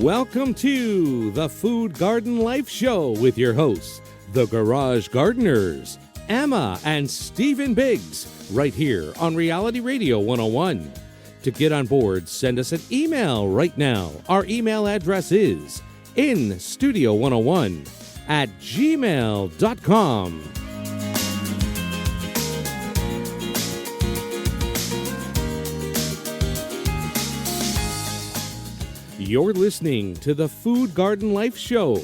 Welcome to the Food Garden Life Show with your hosts, the Garage Gardeners, Emma and Stephen Biggs, right here on Reality Radio 101. To get on board, send us an email right now. Our email address is instudio101@gmail.com. You're listening to the Food Garden Life Show,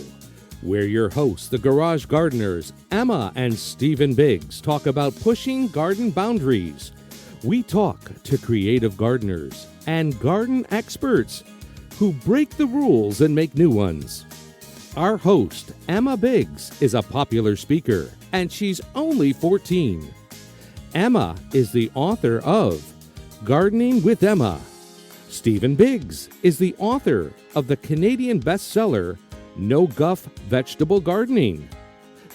where your hosts, the Garage Gardeners, Emma and Stephen Biggs, talk about pushing garden boundaries. We talk to creative gardeners and garden experts who break the rules and make new ones. Our host, Emma Biggs, is a popular speaker, and she's only 14. Emma is the author of Gardening with Emma. Stephen Biggs is the author of the Canadian bestseller No Guff Vegetable Gardening,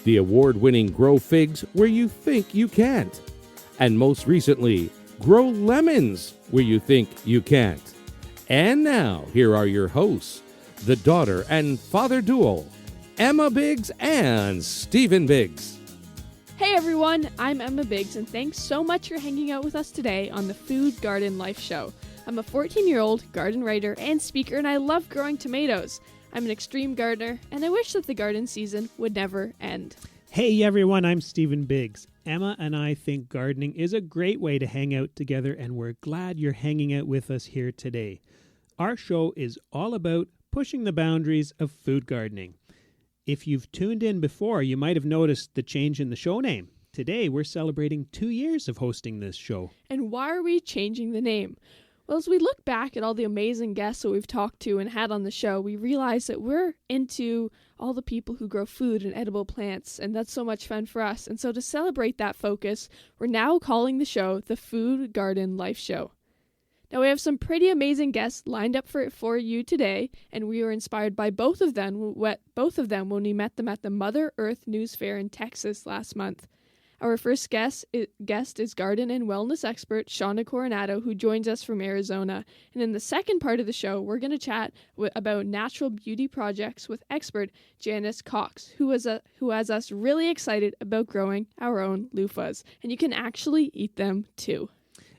the award-winning Grow Figs Where You Think You Can't, and most recently, Grow Lemons Where You Think You Can't. And now, here are your hosts, the daughter and father duo, Emma Biggs and Stephen Biggs. Hey everyone, I'm Emma Biggs, and thanks so much for hanging out with us today on the Food Garden Life Show. I'm a 14-year-old garden writer and speaker, and I love growing tomatoes. I'm an extreme gardener, and I wish that the garden season would never end. Hey everyone, I'm Stephen Biggs. Emma and I think gardening is a great way to hang out together, and we're glad you're hanging out with us here today. Our show is all about pushing the boundaries of food gardening. If you've tuned in before, you might have noticed the change in the show name. Today, we're celebrating 2 years of hosting this show. And why are we changing the name? Well, as we look back at all the amazing guests that we've talked to and had on the show, we realize that we're into all the people who grow food and edible plants, and that's so much fun for us. And so to celebrate that focus, we're now calling the show the Food Garden Life Show. Now, we have some pretty amazing guests lined up for you today, and we were inspired by both of them when we met them at the Mother Earth News Fair in Texas last month. Our first guest is garden and wellness expert Shawna Coronado, who joins us from Arizona. And in the second part of the show, we're going to chat about natural beauty projects with expert Janice Cox, who has us really excited about growing our own loofahs. And you can actually eat them too.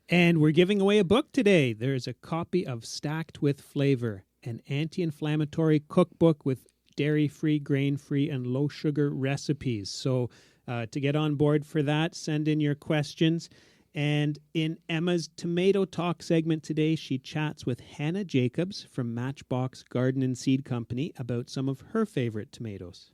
And we're giving away a book today. There's a copy of Stacked with Flavor, an anti-inflammatory cookbook with dairy-free, grain-free, and low-sugar recipes. So to get on board for that, send in your questions. And in Emma's Tomato Talk segment today, she chats with Hannah Jacobs from Matchbox Garden and Seed Company about some of her favorite tomatoes.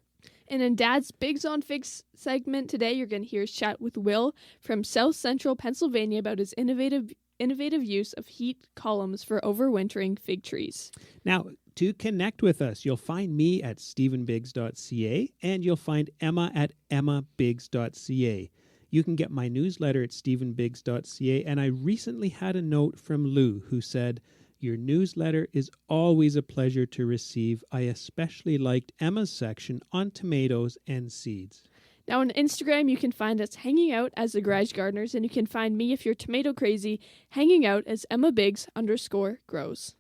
And in Dad's Bigs on Figs segment today, you're going to hear us chat with Will from South Central Pennsylvania about his innovative use of heat columns for overwintering fig trees. Now, to connect with us, you'll find me at stephenbiggs.ca, and you'll find Emma at emmabiggs.ca. You can get my newsletter at stephenbiggs.ca, and I recently had a note from Lou who said, "Your newsletter is always a pleasure to receive. I especially liked Emma's section on tomatoes and seeds." Now on Instagram, you can find us hanging out as the Garage Gardeners, and you can find me, if you're tomato crazy, hanging out as @EmmaBiggs_grows.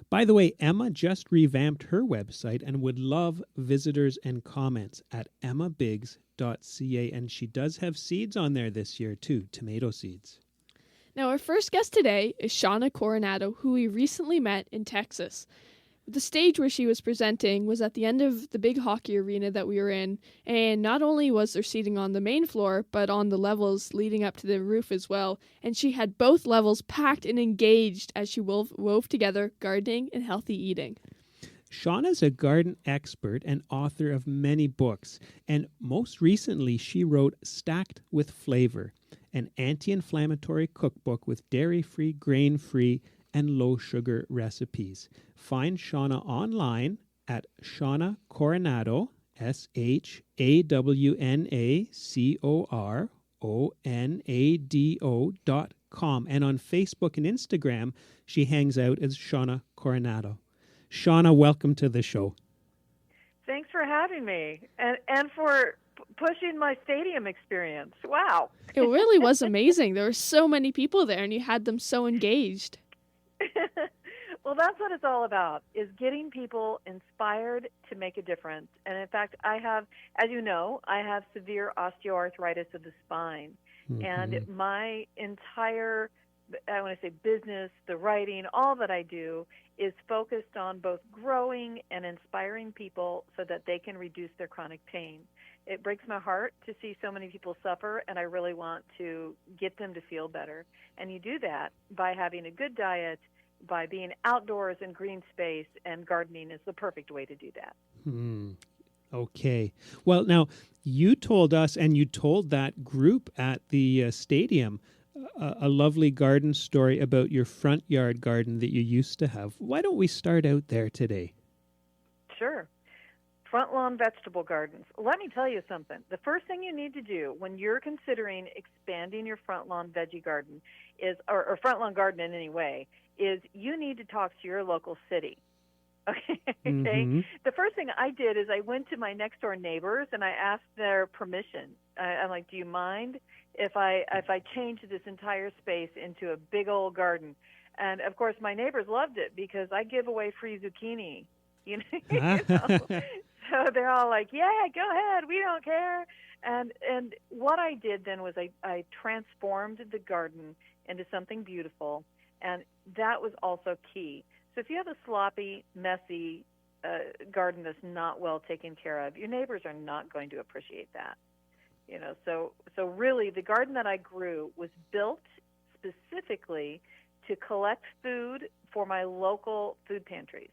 By the way, Emma just revamped her website and would love visitors and comments at emmabiggs.ca, and she does have seeds on there this year too, tomato seeds. Now our first guest today is Shawna Coronado, who we recently met in Texas. The stage where she was presenting was at the end of the big hockey arena that we were in, and not only was there seating on the main floor, but on the levels leading up to the roof as well, and she had both levels packed and engaged as she wove together gardening and healthy eating. Shawna's a garden expert and author of many books, and most recently she wrote Stacked with Flavor, an anti-inflammatory cookbook with dairy-free, grain-free, and low-sugar recipes. Find Shawna online at Shawna Coronado, ShawnaCoronado.com. And on Facebook and Instagram, she hangs out as Shawna Coronado. Shawna, welcome to the show. Thanks for having me and for pushing my stadium experience. Wow. It really was amazing. There were so many people there, and you had them so engaged. Well, that's what it's all about, is getting people inspired to make a difference. And in fact, I have, as you know, I have severe osteoarthritis of the spine. And my entire, I want to say business, the writing, all that I do is focused on both growing and inspiring people so that they can reduce their chronic pain. It breaks my heart to see so many people suffer, and I really want to get them to feel better. And you do that by having a good diet, by being outdoors in green space, and gardening is the perfect way to do that. Okay. Well, now, you told us, and you told that group at the stadium, a lovely garden story about your front yard garden that you used to have. Why don't we start out there today? Sure. Front lawn vegetable gardens. Let me tell you something. The first thing you need to do when you're considering expanding your front lawn veggie garden is, or front lawn garden in any way, is you need to talk to your local city. Okay. The first thing I did is I went to my next door neighbors and I asked their permission. I'm like, do you mind if I change this entire space into a big old garden? And of course, my neighbors loved it because I give away free zucchini. You know? So they're all like, yeah, go ahead. We don't care. And what I did then was I transformed the garden into something beautiful. And that was also key. So if you have a sloppy, messy garden that's not well taken care of, your neighbors are not going to appreciate that. You know, so really the garden that I grew was built specifically to collect food for my local food pantries.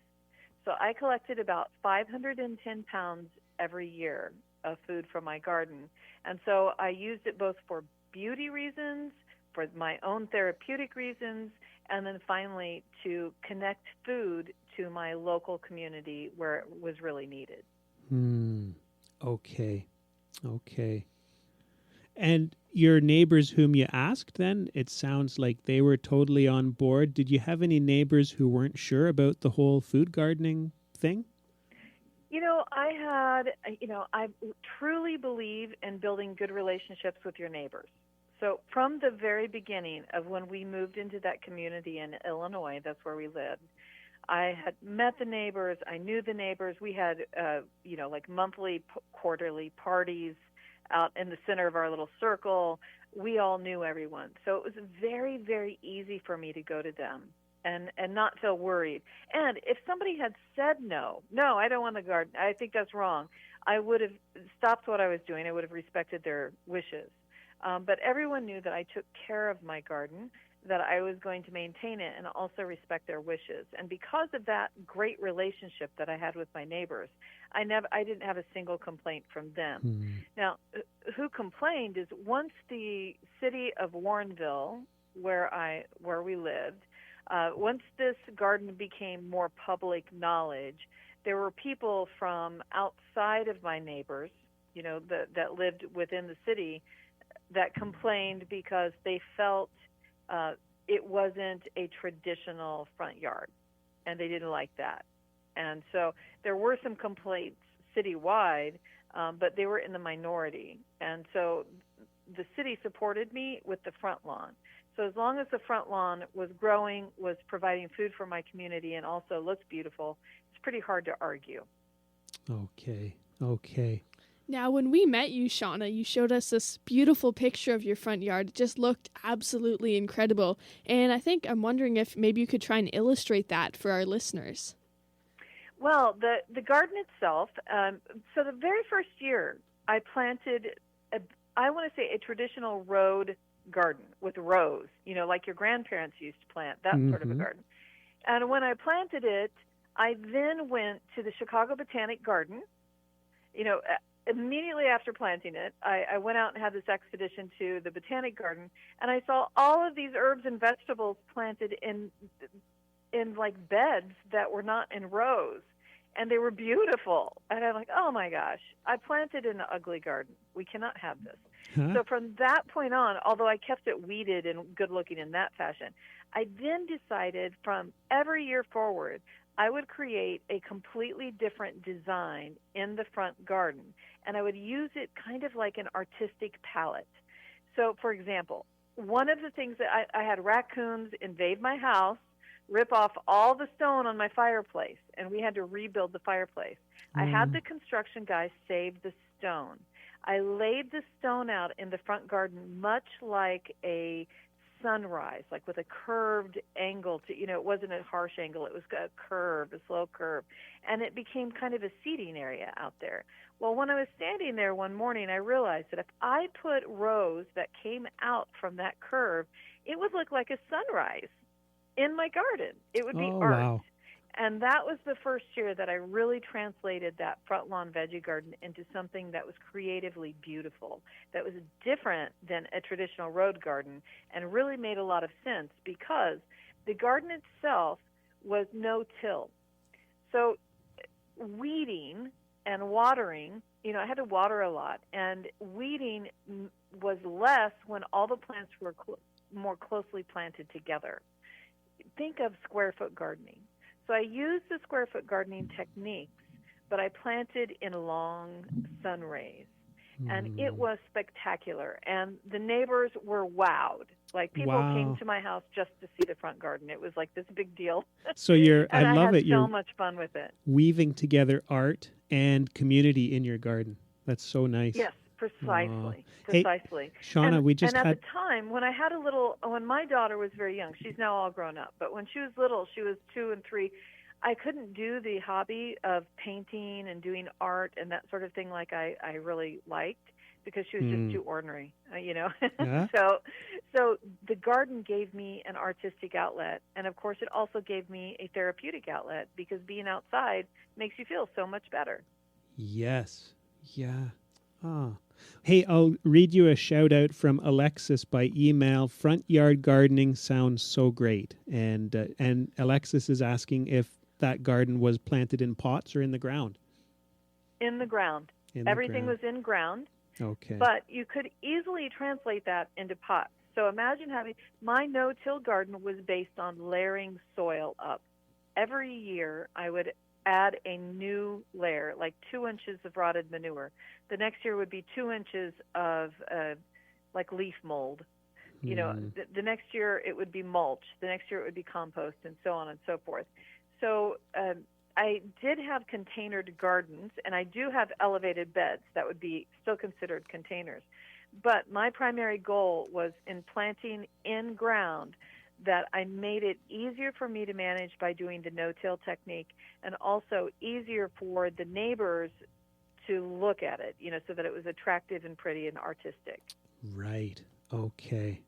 So I collected about 510 pounds every year of food from my garden. And so I used it both for beauty reasons, for my own therapeutic reasons, and then finally to connect food to my local community where it was really needed. Okay. And your neighbors whom you asked then, it sounds like they were totally on board. Did you have any neighbors who weren't sure about the whole food gardening thing? You know, I truly believe in building good relationships with your neighbors. So from the very beginning of when we moved into that community in Illinois, that's where we lived, I had met the neighbors. I knew the neighbors. We had, like monthly, quarterly parties out in the center of our little circle. We all knew everyone. So it was very, very easy for me to go to them and not feel worried. And if somebody had said no, I don't want the garden, I think that's wrong, I would have stopped what I was doing. I would have respected their wishes. But everyone knew that I took care of my garden, that I was going to maintain it and also respect their wishes. And because of that great relationship that I had with my neighbors, I didn't have a single complaint from them. Now, who complained is once the city of Warrenville, where we lived, once this garden became more public knowledge, there were people from outside of my neighbors, that lived within the city, that complained because they felt it wasn't a traditional front yard, and they didn't like that. And so there were some complaints citywide, but they were in the minority. And so the city supported me with the front lawn. So as long as the front lawn was growing, was providing food for my community, and also looked beautiful, it's pretty hard to argue. Okay. Now, when we met you, Shawna, you showed us this beautiful picture of your front yard. It just looked absolutely incredible. And I'm wondering if maybe you could try and illustrate that for our listeners. Well, the garden itself, so the very first year I planted, a traditional road garden with rows, like your grandparents used to plant, that sort of a garden. And when I planted it, I then went to the Chicago Botanic Garden. Immediately after planting it, I went out and had this expedition to the Botanic Garden, and I saw all of these herbs and vegetables planted in like beds that were not in rows, and they were beautiful. And I'm like, oh my gosh, I planted in an ugly garden. We cannot have this. So from that point on, although I kept it weeded and good looking in that fashion, I then decided from every year forward, I would create a completely different design in the front garden, and I would use it kind of like an artistic palette. So, for example, one of the things that I had raccoons invade my house, rip off all the stone on my fireplace, and we had to rebuild the fireplace. I had the construction guys save the stone. I laid the stone out in the front garden much like a sunrise, like with a curved angle to, it wasn't a harsh angle, it was a curve, a slow curve, and it became kind of a seating area out there. Well, when I was standing there one morning, I realized that if I put rows that came out from that curve, it would look like a sunrise in my garden. It would be art. Wow. And that was the first year that I really translated that front lawn veggie garden into something that was creatively beautiful, that was different than a traditional road garden, and really made a lot of sense because the garden itself was no-till. So weeding and watering, I had to water a lot, and weeding was less when all the plants were more closely planted together. Think of square foot gardening. So I used the square foot gardening techniques, but I planted in long sun rays. And it was spectacular. And the neighbors were wowed. Like, people came to my house just to see the front garden. It was like this big deal. So I love it. You're so much fun with it. Weaving together art and community in your garden. That's so nice. Yes, precisely. Hey, precisely. Shawna, and at the time, when when my daughter was very young, she's now all grown up, but when she was little, she was 2 and 3, I couldn't do the hobby of painting and doing art and that sort of thing like I really liked, because she was just too ordinary, Yeah. So the garden gave me an artistic outlet, and of course it also gave me a therapeutic outlet, because being outside makes you feel so much better. Yes. Yeah. Hey, I'll read you a shout out from Alexis by email. Front yard gardening sounds so great. And Alexis is asking if that garden was planted in pots or in the ground. In the ground. Everything was in ground. Okay. But you could easily translate that into pots. So imagine my no-till garden was based on layering soil up. Every year I would add a new layer, like 2 inches of rotted manure. The next year would be 2 inches of like leaf mold. The next year it would be mulch. The next year it would be compost, and so on and so forth. So I did have containered gardens, and I do have elevated beds that would be still considered containers. But my primary goal was in planting in ground, that I made it easier for me to manage by doing the no-till technique, and also easier for the neighbors to look at it, so that it was attractive and pretty and artistic. Right. Okay.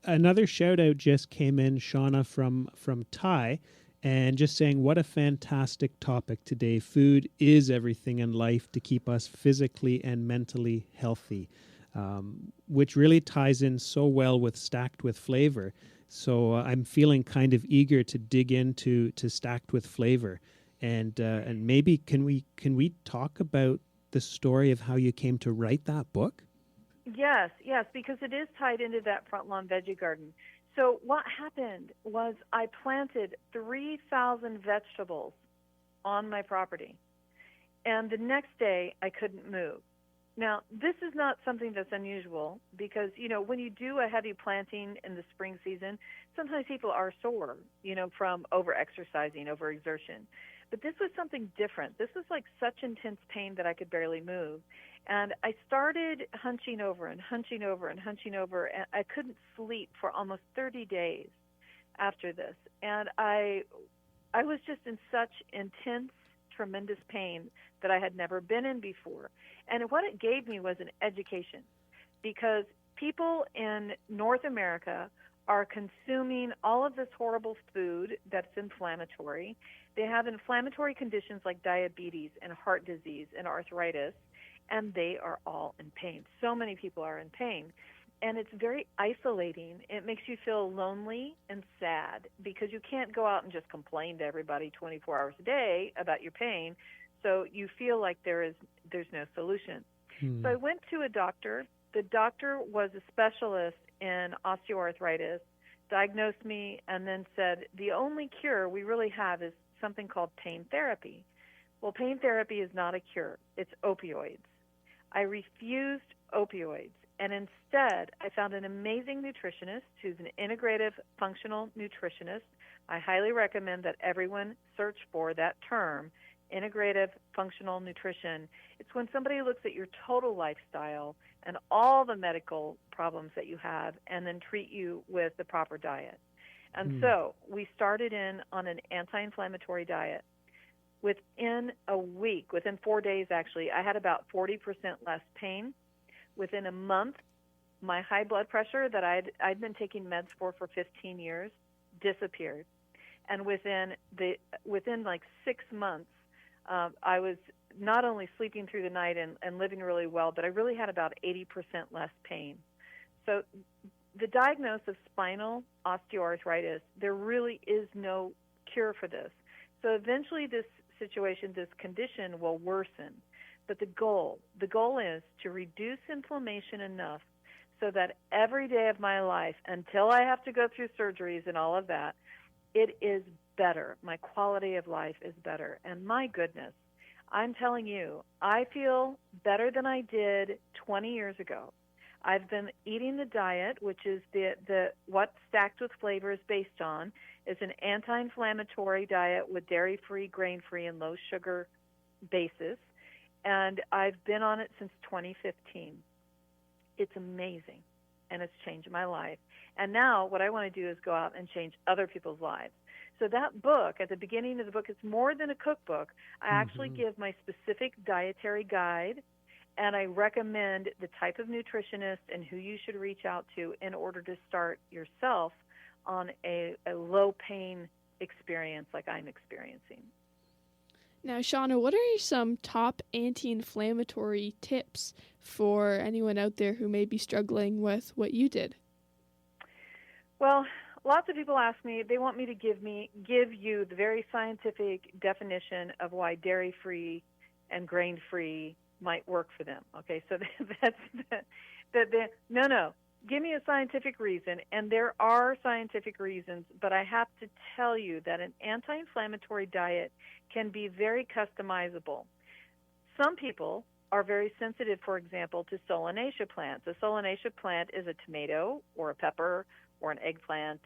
Another shout out just came in, Shawna, from Ty, and just saying, what a fantastic topic today. Food is everything in life to keep us physically and mentally healthy. Which really ties in so well with Stacked with Flavor. So I'm feeling kind of eager to dig into Stacked with Flavor, and maybe can we talk about the story of how you came to write that book? Yes, because it is tied into that front lawn veggie garden. So what happened was I planted 3,000 vegetables on my property, and the next day I couldn't move. Now, this is not something that's unusual, because, when you do a heavy planting in the spring season, sometimes people are sore, from over-exercising, over-exertion. But this was something different. This was like such intense pain that I could barely move. And I started hunching over, and I couldn't sleep for almost 30 days after this. And I was just in such intense, tremendous pain that I had never been in before. And what it gave me was an education, because people in North America are consuming all of this horrible food that's inflammatory. They have inflammatory conditions like diabetes and heart disease and arthritis, and they are all in pain. So many people are in pain. And it's very isolating. It makes you feel lonely and sad, because you can't go out and just complain to everybody 24 hours a day about your pain. So you feel like there's no solution. So I went to a doctor. The doctor was a specialist in osteoarthritis, diagnosed me, and then said, the only cure we really have is something called pain therapy. Well, pain therapy is not a cure. It's opioids. I refused opioids, and instead I found an amazing nutritionist who's an integrative functional nutritionist I highly recommend that everyone search for that term, integrative functional nutrition. It's when somebody looks at your total lifestyle and all the medical problems that you have and then treat you with the proper diet. And so we started in on an anti-inflammatory diet. Within a week, within 4 days actually, I had about 40% less pain. Within a month, my high blood pressure that I'd been taking meds for 15 years disappeared. And within like 6 months, I was not only sleeping through the night and living really well, but I really had about 80% less pain. So the diagnosis of spinal osteoarthritis, there really is no cure for this. So eventually this situation, this condition will worsen. But the goal is to reduce inflammation enough so that every day of my life, until I have to go through surgeries and all of that, it is better. My quality of life is better. And my goodness, I'm telling you, I feel better than I did 20 years ago. I've been eating the diet, which is the what Stacked with Flavor is based on, is an anti-inflammatory diet with dairy-free, grain-free, and low-sugar basis. And I've been on it since 2015. It's amazing, and it's changed my life. And now what I want to do is go out and change other people's lives. So that book, at the beginning of the book, it's more than a cookbook. I actually give my specific dietary guide, and I recommend the type of nutritionist and who you should reach out to in order to start yourself on a low-pain experience like I'm experiencing. Now, Shawna, what are some top anti-inflammatory tips for anyone out there who may be struggling with what you did? Well, lots of people ask me, they want me to give you the very scientific definition of why dairy-free and grain-free might work for them. Okay, so no. Give me a scientific reason, and there are scientific reasons, but I have to tell you that an anti-inflammatory diet can be very customizable. Some people are very sensitive, for example, to Solanaceae plants. A Solanaceae plant is a tomato or a pepper or an eggplant,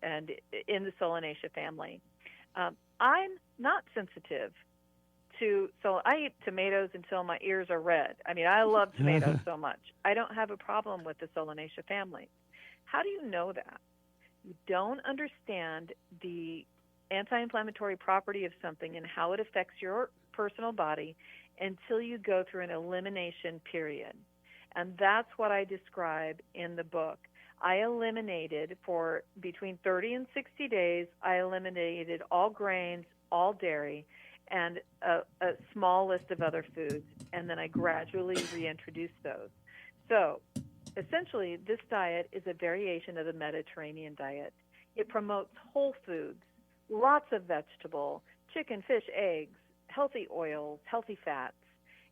and in the Solanaceae family. I'm not sensitive so I eat tomatoes until my ears are red. I mean, I love tomatoes so much. I don't have a problem with the Solanaceae family. How do you know that? You don't understand the anti-inflammatory property of something and how it affects your personal body until you go through an elimination period. And that's what I describe in the book. I eliminated for between 30 and 60 days, I eliminated all grains, all dairy, and a small list of other foods, and then I gradually reintroduced those. So essentially, this diet is a variation of the Mediterranean diet. It promotes whole foods, lots of vegetable, chicken, fish, eggs, healthy oils, healthy fats,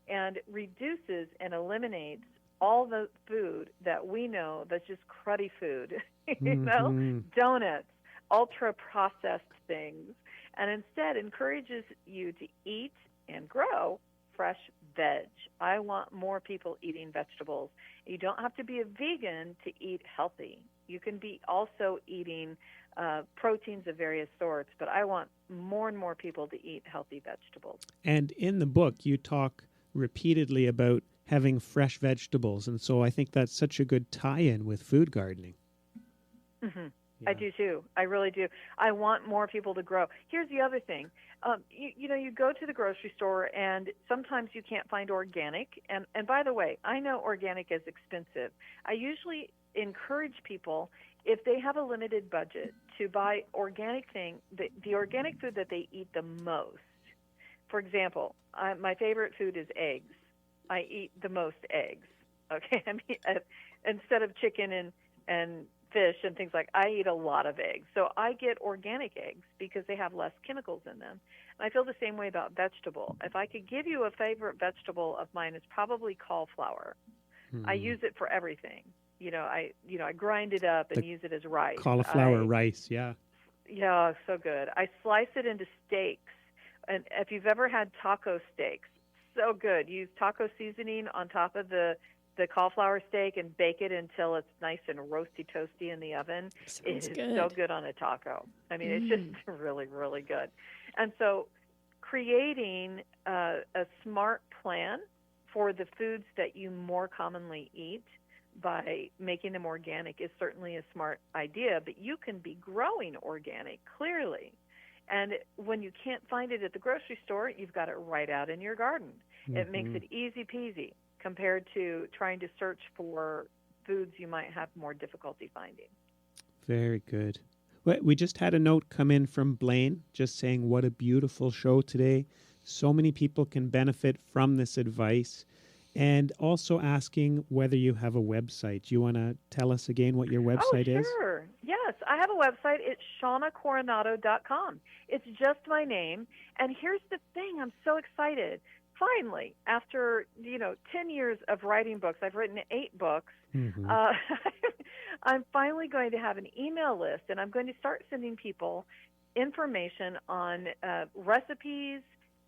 and reduces and eliminates all the food that we know that's just cruddy food, donuts, ultra-processed things, and instead encourages you to eat and grow fresh veg. I want more people eating vegetables. You don't have to be a vegan to eat healthy. You can be also eating proteins of various sorts, but I want more and more people to eat healthy vegetables. And in the book, you talk repeatedly about having fresh vegetables, and so I think that's such a good tie-in with food gardening. Mm-hmm. Yeah. I do too. I really do. I want more people to grow. Here's the other thing. You go to the grocery store and sometimes you can't find organic. And by the way, I know organic is expensive. I usually encourage people, if they have a limited budget, to buy organic the organic food that they eat the most. For example, my favorite food is eggs. I eat the most eggs. Okay, I mean, instead of chicken and fish and things I eat a lot of eggs. So I get organic eggs because they have less chemicals in them. And I feel the same way about vegetable. If I could give you a favorite vegetable of mine, it's probably cauliflower. I use it for everything. I grind it up and use it as rice. Cauliflower rice, yeah. Yeah, so good. I slice it into steaks. And if you've ever had taco steaks, so good. Use taco seasoning on top of the the cauliflower steak and bake it until it's nice and roasty toasty in the oven. It is so good on a taco. I mean, it's just really, really good. And so creating a smart plan for the foods that you more commonly eat by making them organic is certainly a smart idea, but you can be growing organic, clearly. And when you can't find it at the grocery store, you've got it right out in your garden. It makes it easy peasy compared to trying to search for foods you might have more difficulty finding. Very good. Well, we just had a note come in from Blaine just saying what a beautiful show today. So many people can benefit from this advice. And also asking whether you have a website. Do you want to tell us again what your website is? Oh, sure. Yes, I have a website. It's shawnacoronado.com. It's just my name. And here's the thing. I'm so excited. Finally, after 10 years of writing books, I've written 8 books. I'm finally going to have an email list, and I'm going to start sending people information on recipes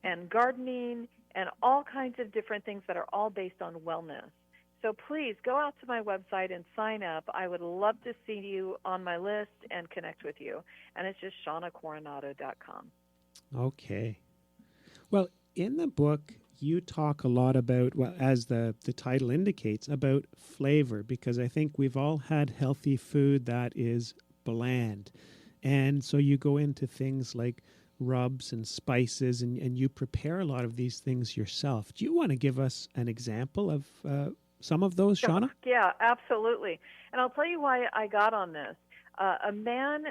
and gardening and all kinds of different things that are all based on wellness. So please go out to my website and sign up. I would love to see you on my list and connect with you. And it's just shawnacoronado.com. Okay. Well, in the book, you talk a lot about, well, as the title indicates, about flavor, because I think we've all had healthy food that is bland. And so you go into things like rubs and spices, and you prepare a lot of these things yourself. Do you want to give us an example of some of those, Shawna? Yeah, absolutely. And I'll tell you why I got on this. A man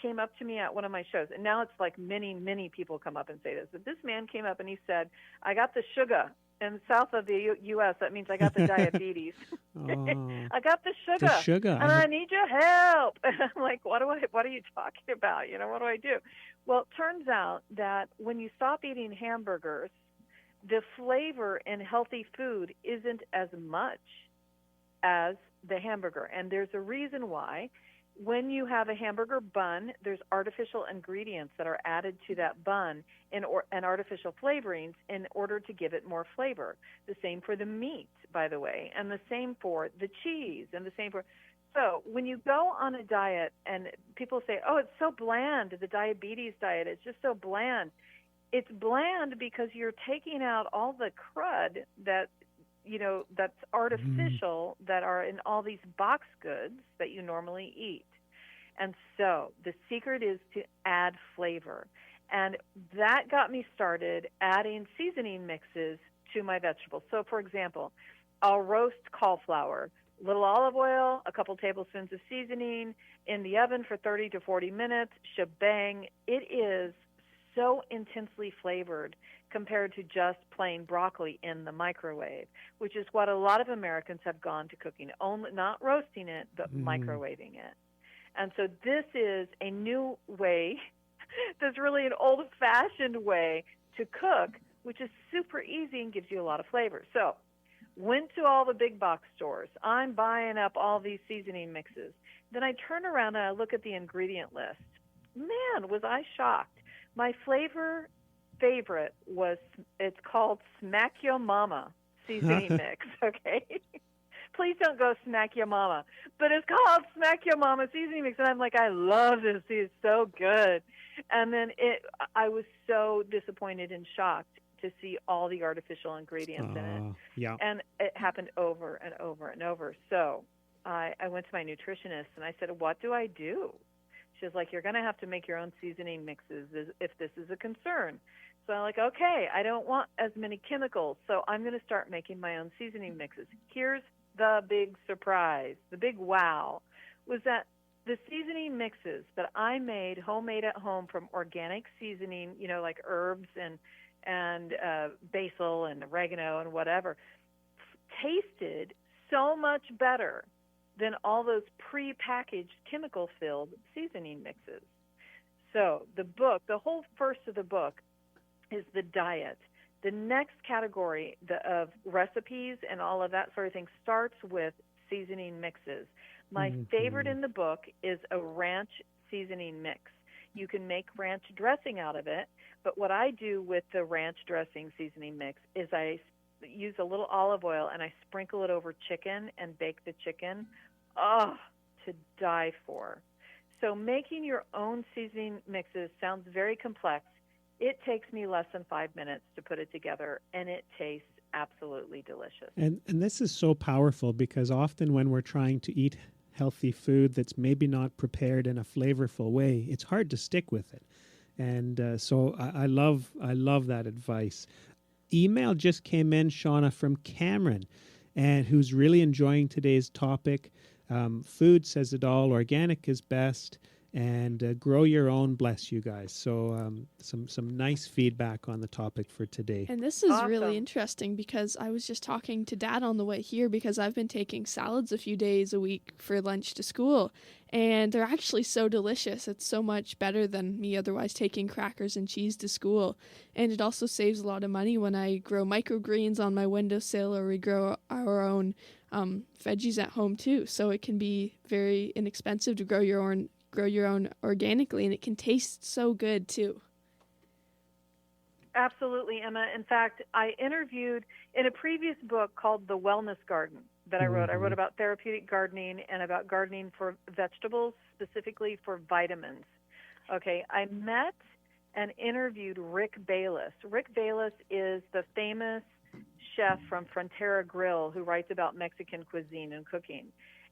came up to me at one of my shows, and now it's like many people come up and say this, but this man came up and he said, I got the sugar. In south of the U.S., that means I got the diabetes. I got the sugar. And I need your help. And I'm like, what are you talking about? What do I do? Well, it turns out that when you stop eating hamburgers, the flavor in healthy food isn't as much as the hamburger. And there's a reason why. When you have a hamburger bun, there's artificial ingredients that are added to that bun and artificial flavorings in order to give it more flavor. The same for the meat, by the way, and the same for the cheese, and the same for... So when you go on a diet and people say, oh, it's so bland, the diabetes diet, it's just so bland. It's bland because you're taking out all the crud that that's artificial, that are in all these box goods that you normally eat. And so the secret is to add flavor. And that got me started adding seasoning mixes to my vegetables. So, for example, I'll roast cauliflower, a little olive oil, a couple tablespoons of seasoning, in the oven for 30 to 40 minutes, shebang. It is so intensely flavored compared to just plain broccoli in the microwave, which is what a lot of Americans have gone to cooking, only not roasting it, but microwaving it. And so this is a new way, that's really an old-fashioned way to cook, which is super easy and gives you a lot of flavor. So went to all the big box stores. I'm buying up all these seasoning mixes. Then I turn around and I look at the ingredient list. Man, was I shocked. My favorite was, it's called Smack Your Mama seasoning mix, okay? Please don't go Smack Your Mama. But it's called Smack Your Mama seasoning mix. And I'm like, I love this. It's so good. And then I was so disappointed and shocked to see all the artificial ingredients in it. Yeah. And it happened over and over and over. So I went to my nutritionist and I said, what do I do? She was like, you're going to have to make your own seasoning mixes if this is a concern. So I'm like, okay, I don't want as many chemicals, so I'm going to start making my own seasoning mixes. Here's the big surprise, the big wow, was that the seasoning mixes that I made homemade at home from organic seasoning, like herbs and basil and oregano and whatever, tasted so much better than all those pre-packaged chemical-filled seasoning mixes. So the book, the whole first of the book, is the diet. The next category of recipes and all of that sort of thing starts with seasoning mixes. My favorite in the book is a ranch seasoning mix. You can make ranch dressing out of it, but what I do with the ranch dressing seasoning mix is I use a little olive oil and I sprinkle it over chicken and bake the chicken. Oh, to die for. So making your own seasoning mixes sounds very complex. It takes me less than 5 minutes to put it together, and it tastes absolutely delicious. And this is so powerful because often when we're trying to eat healthy food that's maybe not prepared in a flavorful way, it's hard to stick with it. And so I love that advice. Email just came in, Shawna, from Cameron, and who's really enjoying today's topic. Food says it all. Organic is best. And grow your own, bless you guys. So some nice feedback on the topic for today. And this is Awesome. really interesting because I was just talking to Dad on the way here because I've been taking salads a few days a week for lunch to school. And they're actually so delicious. It's so much better than me otherwise taking crackers and cheese to school. And it also saves a lot of money when I grow microgreens on my windowsill, or we grow our own veggies at home too. So it can be very inexpensive to grow your own organically, and it can taste so good too. Absolutely, Emma. In fact, I interviewed in a previous book called The Wellness Garden that I wrote. I wrote about therapeutic gardening and about gardening for vegetables, specifically for vitamins. Okay, I met and interviewed Rick Bayless. Rick Bayless is the famous chef from Frontera Grill who writes about Mexican cuisine and cooking.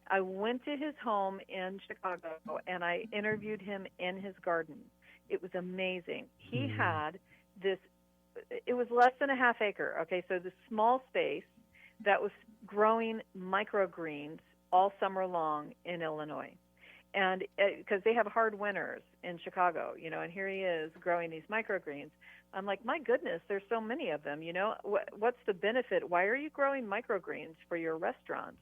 I went to his home in Chicago, and I interviewed him in his garden. It was amazing. He had this, it was less than a half acre, okay, so this small space that was growing microgreens all summer long in Illinois. And because they have hard winters in Chicago, and here he is growing these microgreens. I'm like, my goodness, there's so many of them, what's the benefit? Why are you growing microgreens for your restaurants?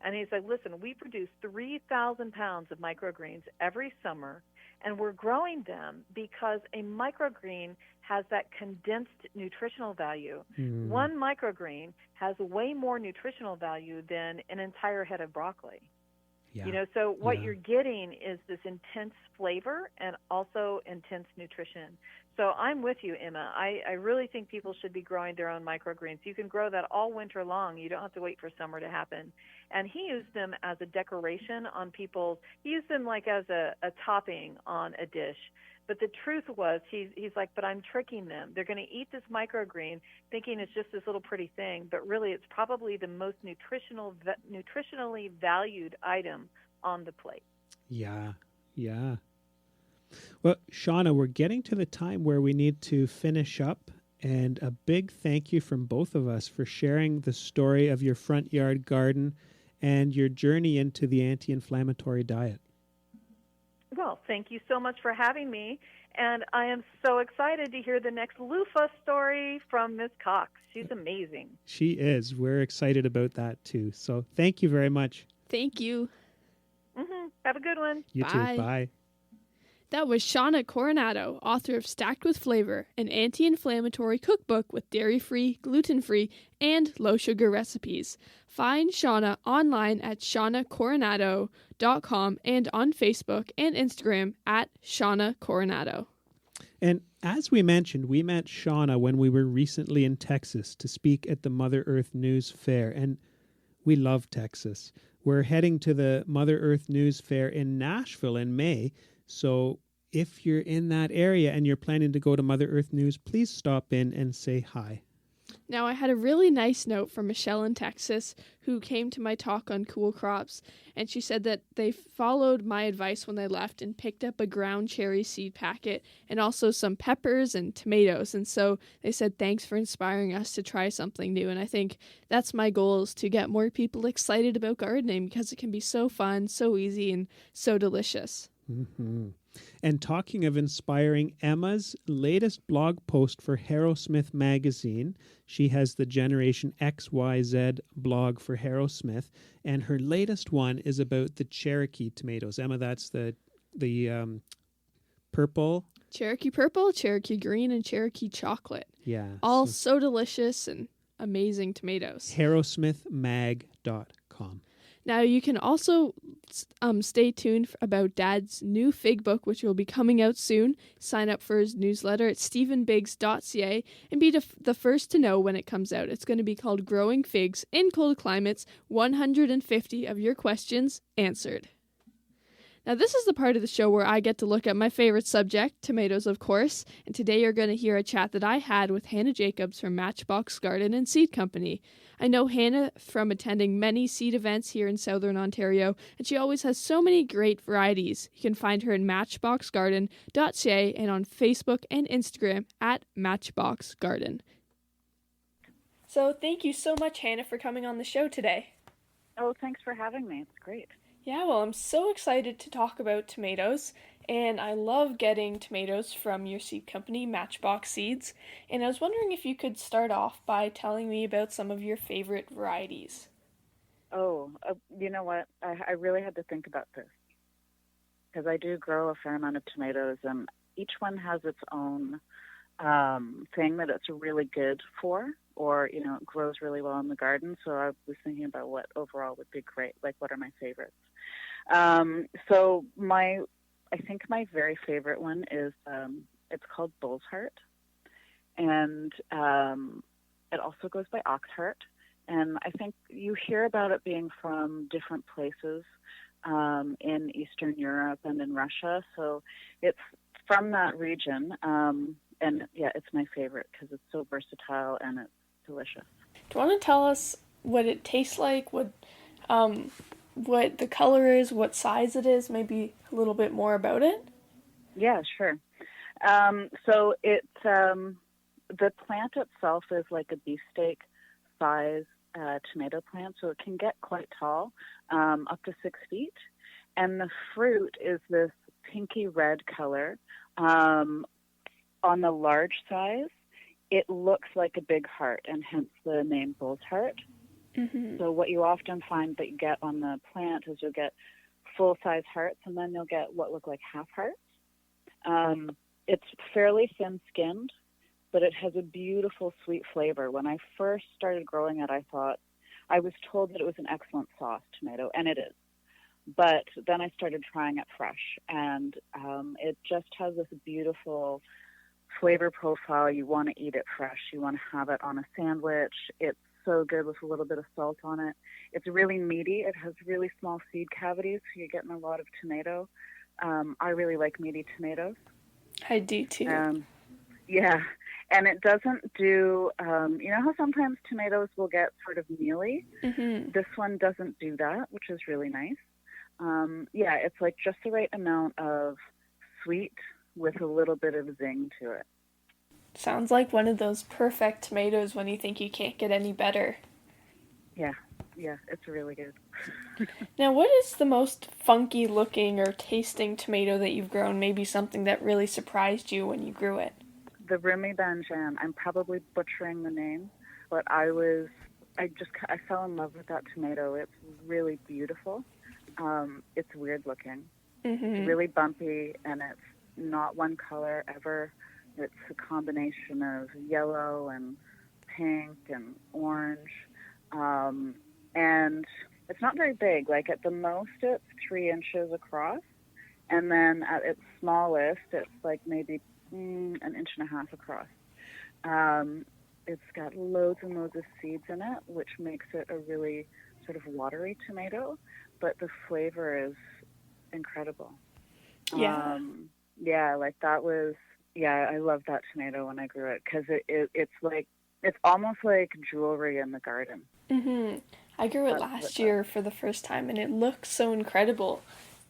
And he's like, listen, we produce 3,000 pounds of microgreens every summer, and we're growing them because a microgreen has that condensed nutritional value. One microgreen has way more nutritional value than an entire head of broccoli. Yeah. So what you're getting is this intense flavor and also intense nutrition. So I'm with you, Emma. I really think people should be growing their own microgreens. You can grow that all winter long. You don't have to wait for summer to happen. And he used them as a decoration on people's, he used them like as a topping on a dish. But the truth was, he's like, but I'm tricking them. They're going to eat this microgreen thinking it's just this little pretty thing, but really it's probably the most nutritionally valued item on the plate. Yeah. Well, Shawna, we're getting to the time where we need to finish up. And a big thank you from both of us for sharing the story of your front yard garden and your journey into the anti-inflammatory diet. Well, thank you so much for having me, and I am so excited to hear the next loofah story from Miss Cox. She's amazing. She is. We're excited about that, too. So thank you very much. Thank you. Have a good one. You Bye. too. Bye. That was Shawna Coronado, author of Stacked with Flavor, an anti-inflammatory cookbook with dairy-free, gluten-free, and low-sugar recipes. Find Shawna online at shawnacoronado.com and on Facebook and Instagram at Shawna Coronado. And as we mentioned, we met Shawna when we were recently in Texas to speak at the Mother Earth News Fair, and we love Texas. We're heading to the Mother Earth News Fair in Nashville in May, so if you're in that area and you're planning to go to Mother Earth News, please stop in and say hi. Now, I had a really nice note from Michelle in Texas who came to my talk on cool crops, and she said that they followed my advice when they left and picked up a ground cherry seed packet and also some peppers and tomatoes. And so they said, thanks for inspiring us to try something new. And I think that's my goal, is to get more people excited about gardening because it can be so fun, so easy, and so delicious. Mm-hmm. And talking of inspiring, Emma's latest blog post for Harrowsmith magazine, she has the Generation XYZ blog for Harrowsmith, and her latest one is about the Cherokee tomatoes. Emma, that's the purple? Cherokee purple, Cherokee green, and Cherokee chocolate. Yeah. All so delicious and amazing tomatoes. Harrowsmithmag.com. Now, you can also stay tuned about Dad's new fig book, which will be coming out soon. Sign up for his newsletter at stephenbiggs.ca and be the first to know when it comes out. It's going to be called Growing Figs in Cold Climates, 150 of your questions answered. Now, this is the part of the show where I get to look at my favorite subject, tomatoes, of course, and today you're going to hear a chat that I had with Hannah Jacobs from Matchbox Garden and Seed Company. I know Hannah from attending many seed events here in Southern Ontario, and she always has so many great varieties. You can find her in matchboxgarden.ca and on Facebook and Instagram at matchboxgarden. So thank you so much, Hannah, for coming on the show today. Oh, thanks for having me. It's great. Yeah, well, I'm so excited to talk about tomatoes, and I love getting tomatoes from your seed company, Matchbox Seeds, and I was wondering if you could start off by telling me about some of your favorite varieties. Oh, you know what? I really had to think about this because I do grow a fair amount of tomatoes, and each one has its own thing that it's really good for, or, you know, it grows really well in the garden. So I was thinking about what overall would be great, like what are my favorites. So I think my very favorite one is, it's called Bull's Heart, and it also goes by Ox Heart. And I think you hear about it being from different places in Eastern Europe and in Russia. So it's from that region. And yeah, it's my favorite because it's so versatile and it's delicious. Do you want to tell us what it tastes like, what the color is, what size it is, maybe a little bit more about it? Yeah, sure. So it's the plant itself is like a beefsteak size tomato plant, so it can get quite tall, up to 6 feet. And the fruit is this pinky red color. On the large size, it looks like a big heart, and hence the name Bull's Heart. Mm-hmm. So what you often find that you get on the plant is you'll get full-size hearts, and then you'll get what look like half hearts. It's fairly thin-skinned, but it has a beautiful sweet flavor. When I first started growing it, I was told that it was an excellent sauce tomato, and it is. But then I started trying it fresh, and it just has this beautiful flavor profile. You want to eat it fresh. You want to have it on a sandwich. It's so good with a little bit of salt on it. It's really meaty. It has really small seed cavities, so you're getting a lot of tomato. I really like meaty tomatoes. I do too. Yeah, and it doesn't do, you know how sometimes tomatoes will get sort of mealy? Mm-hmm. This one doesn't do that, which is really nice. Yeah, it's like just the right amount of sweet with a little bit of zing to it. Sounds like one of those perfect tomatoes when you think you can't get any better. Yeah, it's really good. Now, what is the most funky looking or tasting tomato that you've grown? Maybe something that really surprised you when you grew it? The Rumi Banjan. I'm probably butchering the name, but I fell in love with that tomato. It's really beautiful. It's weird looking. Mm-hmm. It's really bumpy, and it's not one color ever. It's a combination of yellow and pink and orange. And it's not very big. Like at the most, it's 3 inches across. And then at its smallest, it's like maybe an 1.5 inches across. It's got loads and loads of seeds in it, which makes it a really sort of watery tomato. But the flavor is incredible. Yeah. I love that tomato when I grew it because it's almost like jewelry in the garden. Mm-hmm. I grew it last year for the first time, and it looks so incredible.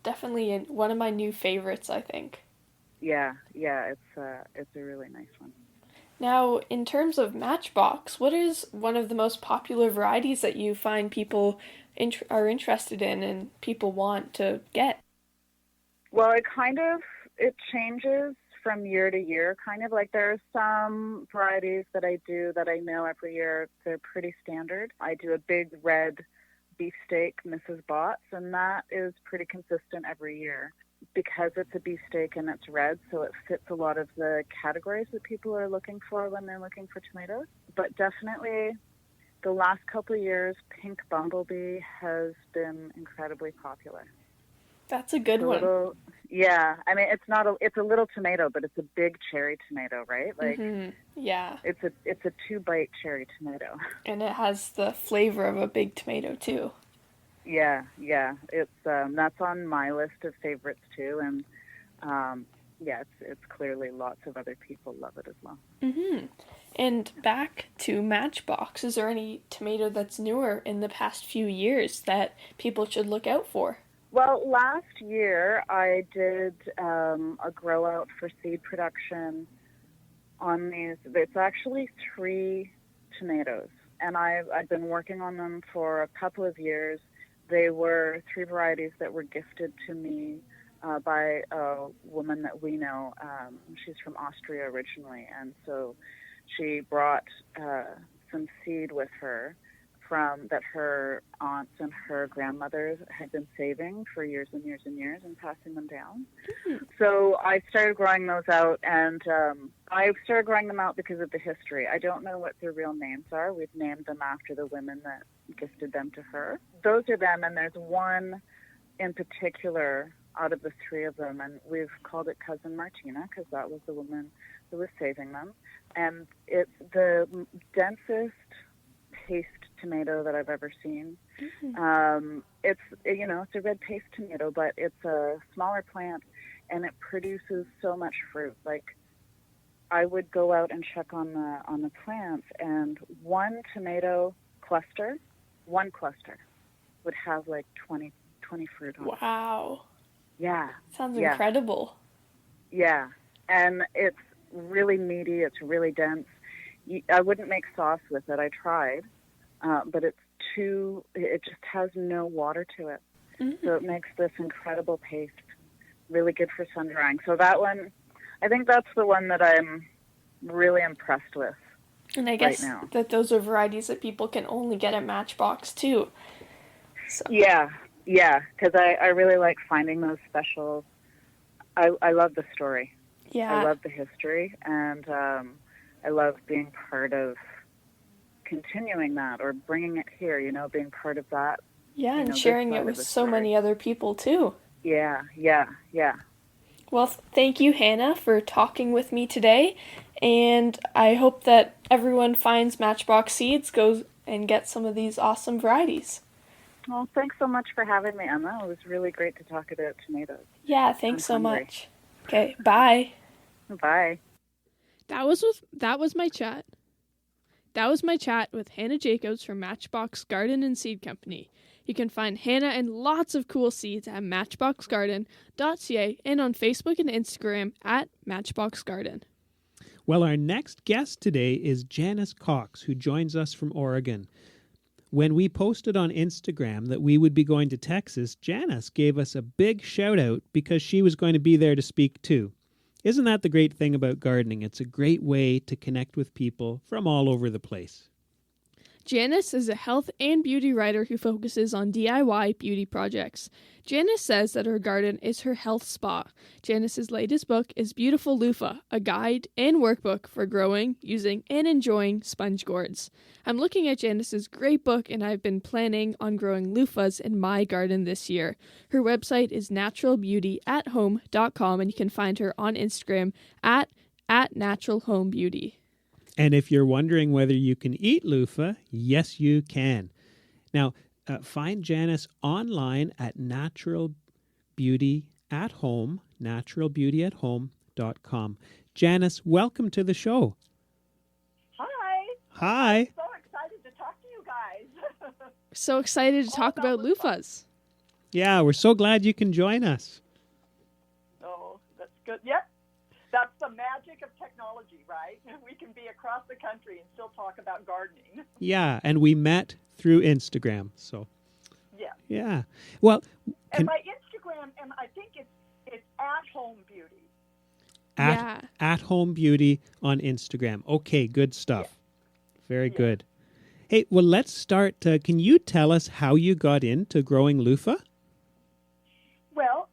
Definitely one of my new favorites, I think. Yeah, it's a really nice one. Now, in terms of Matchbox, what is one of the most popular varieties that you find people are interested in and people want to get? Well, it changes from year to year, kind of. Like there are some varieties that I do that I know every year they're pretty standard. I do a big red beefsteak Mrs. Bott's, and that is pretty consistent every year because it's a beefsteak and it's red, so it fits a lot of the categories that people are looking for when they're looking for tomatoes. But definitely the last couple of years, pink bumblebee has been incredibly popular. That's a good one. Yeah, I mean, it's a little tomato, but it's a big cherry tomato, right? Like, yeah, it's a 2-bite cherry tomato. and it has the flavor of a big tomato too. Yeah, it's that's on my list of favorites too, and yeah, it's clearly lots of other people love it as well. And back to Matchbox, is there any tomato that's newer in the past few years that people should look out for? Well, last year I did a grow out for seed production on these. It's actually 3 tomatoes, and I've been working on them for a couple of years. They were 3 varieties that were gifted to me by a woman that we know. She's from Austria originally, and so she brought some seed with her that her aunts and her grandmothers had been saving for years and years and years and passing them down. So I started growing those out, and I started growing them out because of the history. I don't know what their real names are. We've named them after the women that gifted them to her. Those are them, and there's one in particular out of the 3 of them, and we've called it Cousin Martina because that was the woman who was saving them. And it's the densest paste tomato that I've ever seen. It's a red paste tomato, but it's a smaller plant, and it produces so much fruit. Like, I would go out and check on the plants, and one cluster would have like 20 fruit on it. Wow. Yeah. Sounds incredible. Yeah. And it's really meaty. It's really dense. I wouldn't make sauce with it. I tried. But it just has no water to it. So it makes this incredible paste. Really good for sun drying. So that one, I think that's the one that I'm really impressed with. And I guess right now. that those are varieties that people can only get at Matchbox too. So. Yeah, because I really like finding those special. I love the story. Yeah. I love the history, and I love being part of continuing that or bringing it here, being part of that. Yeah, and sharing it with so many other people too. Yeah. Well, thank you, Hannah, for talking with me today, and I hope that everyone finds Matchbox Seeds, goes and get some of these awesome varieties. Well, thanks so much for having me, Emma. It was really great to talk about tomatoes. Yeah, thanks so much. Okay, bye. Bye. That was my chat. That was my chat with Hannah Jacobs from Matchbox Garden and Seed Company. You can find Hannah and lots of cool seeds at matchboxgarden.ca and on Facebook and Instagram at Matchbox Garden. Well, our next guest today is Janice Cox, who joins us from Oregon. When we posted on Instagram that we would be going to Texas, Janice gave us a big shout out because she was going to be there to speak too. Isn't that the great thing about gardening? It's a great way to connect with people from all over the place. Janice is a health and beauty writer who focuses on DIY beauty projects. Janice says that her garden is her health spa. Janice's latest book is Beautiful Luffa, a guide and workbook for growing, using, and enjoying sponge gourds. I'm looking at Janice's great book, and I've been planning on growing loofahs in my garden this year. Her website is naturalbeautyathome.com, and you can find her on Instagram at naturalhomebeauty. And if you're wondering whether you can eat loofah, yes, you can. Now, find Janice online at naturalbeautyathome.com. Janice, welcome to the show. Hi. Hi. I'm so excited to talk to you guys. So excited to talk about loofahs. Yeah, we're so glad you can join us. Oh, that's good. Yep. That's the magic of technology, right? We can be across the country and still talk about gardening. Yeah, and we met through Instagram, so. Yeah. Well, and my Instagram, and I think it's at Home Beauty. At Home Beauty on Instagram. Okay, good stuff. Yeah. Very good. Hey, well, let's start. Can you tell us how you got into growing loofah? Well,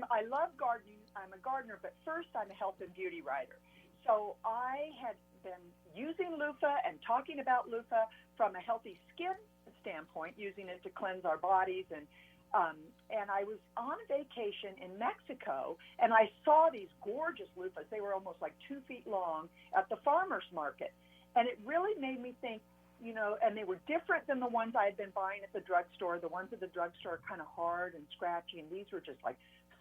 I love gardening. I'm a gardener, but first I'm a health and beauty writer. So I had been using loofah and talking about loofah from a healthy skin standpoint, using it to cleanse our bodies. And I was on a vacation in Mexico, and I saw these gorgeous loofahs. They were almost like 2 feet long at the farmer's market. And it really made me think, you know, and they were different than the ones I had been buying at the drugstore. The ones at the drugstore are kind of hard and scratchy, and these were just like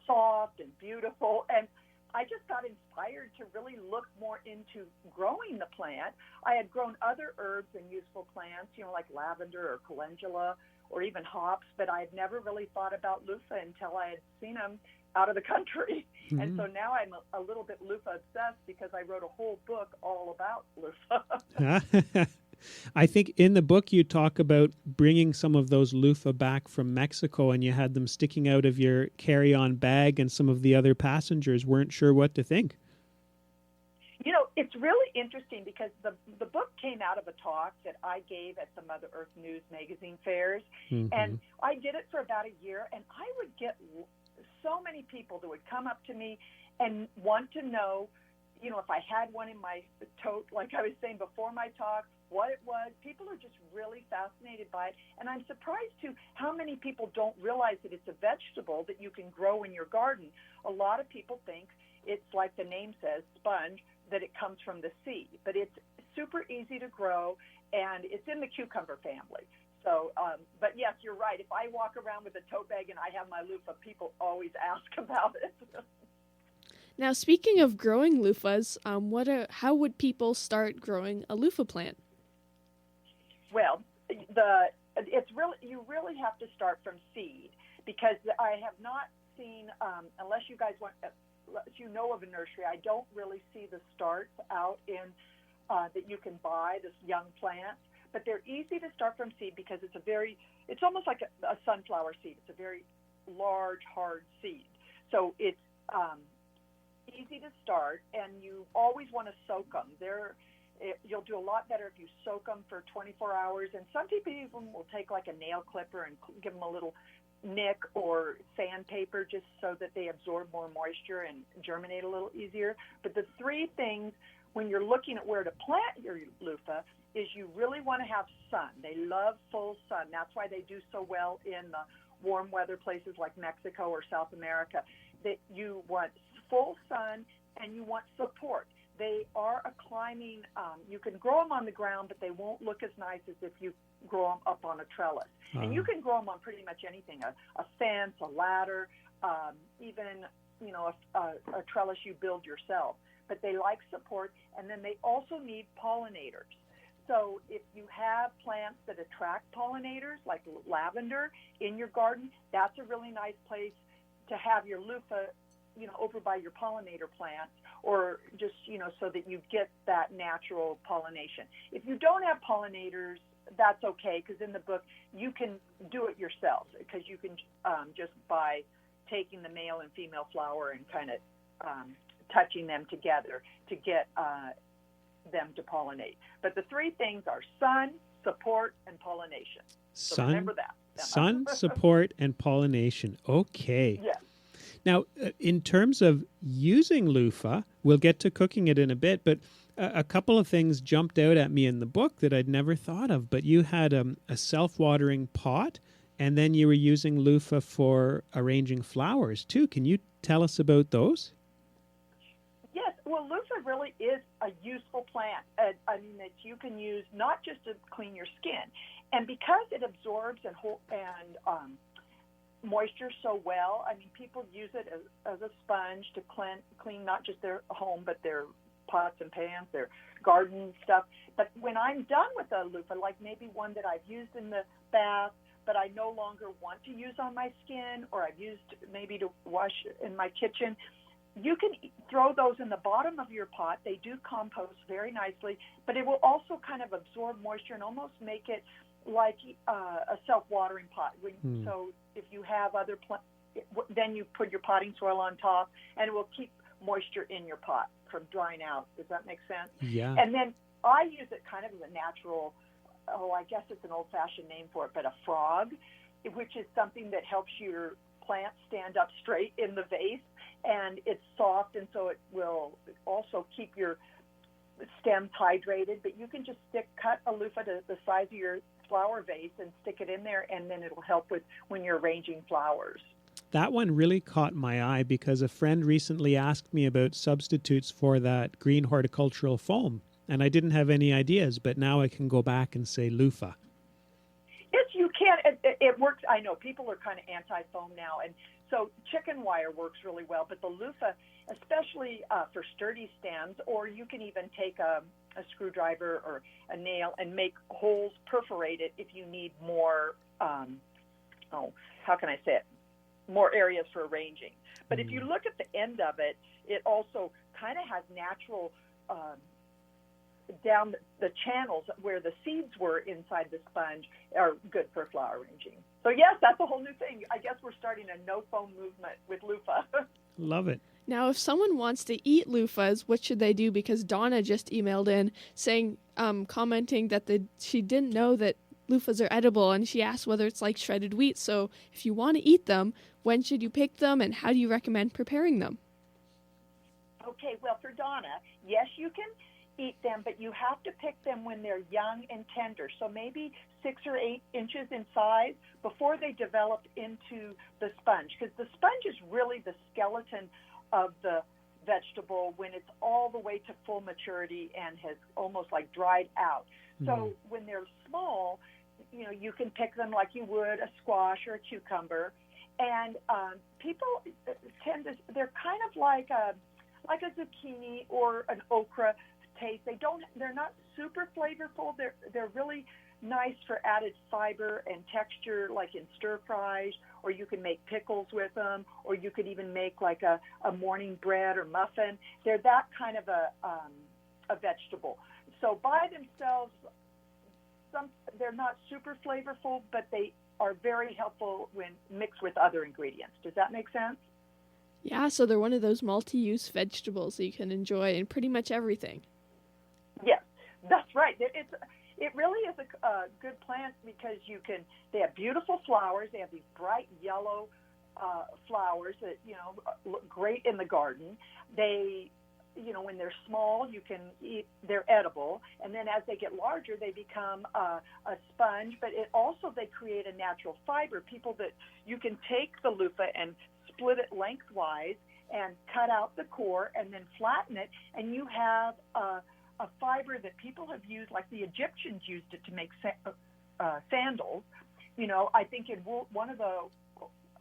soft and beautiful. And I just got inspired to really look more into growing the plant. I had grown other herbs and useful plants, you know, like lavender or calendula or even hops, but I had never really thought about loofah until I had seen them out of the country. Mm-hmm. And so now I'm a little bit loofah obsessed because I wrote a whole book all about loofah. I think in the book you talk about bringing some of those loofah back from Mexico, and you had them sticking out of your carry-on bag, and some of the other passengers weren't sure what to think. You know, it's really interesting because the book came out of a talk that I gave at the Mother Earth News magazine fairs, mm-hmm. and I did it for about a year, and I would get so many people that would come up to me and want to know, you know, if I had one in my tote, like I was saying before my talk, what it was. People are just really fascinated by it. And I'm surprised, too, how many people don't realize that it's a vegetable that you can grow in your garden. A lot of people think it's like the name says, sponge, that it comes from the sea. But it's super easy to grow, and it's in the cucumber family. So, but yes, you're right. If I walk around with a tote bag and I have my loofah, people always ask about it. Now, speaking of growing loofahs, how would people start growing a loofah plant? Well, you really have to start from seed, because I have not seen, unless you guys unless you know of a nursery, I don't really see the starts out in that you can buy, this young plant. But they're easy to start from seed because it's almost like a sunflower seed. It's a very large, hard seed. So it's easy to start, and you always want to soak them. You'll do a lot better if you soak them for 24 hours. And some people even will take like a nail clipper and give them a little nick or sandpaper just so that they absorb more moisture and germinate a little easier. But the three things when you're looking at where to plant your loofah is you really want to have sun. They love full sun. That's why they do so well in the warm weather places like Mexico or South America. That you want full sun and you want support. They are a climbing, you can grow them on the ground, but they won't look as nice as if you grow them up on a trellis. And you can grow them on pretty much anything, a fence, a ladder, even, you know, a trellis you build yourself. But they like support, and then they also need pollinators. So if you have plants that attract pollinators, like lavender, in your garden, that's a really nice place to have your loofah, you know, over by your pollinator plants, or just, you know, so that you get that natural pollination. If you don't have pollinators, that's okay, because in the book you can do it yourself, because you can just by taking the male and female flower and kind of touching them together to get them to pollinate. But the three things are sun, support, and pollination. So remember that. Sun, support, and pollination. Okay. Yes. Now, in terms of using loofah, we'll get to cooking it in a bit, but a couple of things jumped out at me in the book that I'd never thought of. But you had a self-watering pot, and then you were using loofah for arranging flowers, too. Can you tell us about those? Yes. Well, loofah really is a useful plant. I mean, that you can use not just to clean your skin. And because it absorbs and moisture so well, I mean, people use it as a sponge to clean not just their home, but their pots and pans, their garden stuff. But when I'm done with a loofah, like maybe one that I've used in the bath, but I no longer want to use on my skin, or I've used maybe to wash in my kitchen, you can throw those in the bottom of your pot. They do compost very nicely, but it will also kind of absorb moisture and almost make it like a self-watering pot. So if you have other plants, then you put your potting soil on top, and it will keep moisture in your pot from drying out. Does that make sense? Yeah. And then I use it kind of as a natural, I guess it's an old-fashioned name for it, but a frog, which is something that helps your plant stand up straight in the vase, and it's soft, and so it will also keep your stems hydrated, but you can just cut a loofah to the size of your flower vase and stick it in there, and then it'll help with when you're arranging flowers. That one really caught my eye because a friend recently asked me about substitutes for that green horticultural foam, and I didn't have any ideas, but now I can go back and say loofah. Yes, you can. It works. I know people are kind of anti-foam now, and so chicken wire works really well, but the loofah, especially for sturdy stems, or you can even take a screwdriver or a nail and make holes, perforate it if you need more, how can I say it, more areas for arranging. But if you look at the end of it, it also kind of has natural down the channels where the seeds were inside the sponge are good for flower arranging. So yes, that's a whole new thing. I guess we're starting a no foam movement with loofah. Love it. Now, if someone wants to eat loofahs, what should they do? Because Donna just emailed in saying, commenting that she didn't know that loofahs are edible, and she asked whether it's like shredded wheat. So if you want to eat them, when should you pick them, and how do you recommend preparing them? Okay, well, for Donna, yes, you can eat them, but you have to pick them when they're young and tender, so maybe 6 or 8 inches in size before they develop into the sponge, because the sponge is really the skeleton of the vegetable when it's all the way to full maturity and has almost like dried out. So when they're small, you can pick them like you would a squash or a cucumber, and people tend to, they're kind of like a zucchini or an okra taste. They're not super flavorful. They're really nice for added fiber and texture, like in stir fries, or you can make pickles with them, or you could even make like a morning bread or muffin. They're that kind of a vegetable. So by themselves, they're not super flavorful, but they are very helpful when mixed with other ingredients. Does that make sense? Yeah, so they're one of those multi-use vegetables that you can enjoy in pretty much everything. Yes, that's right. It really is a good plant because they have beautiful flowers. They have these bright yellow flowers that, look great in the garden. They, when they're small, you can eat, they're edible. And then as they get larger, they become a sponge, but they create a natural fiber. You can take the loofah and split it lengthwise and cut out the core and then flatten it, and you have a fiber that people have used, like the Egyptians used it to make sandals. I think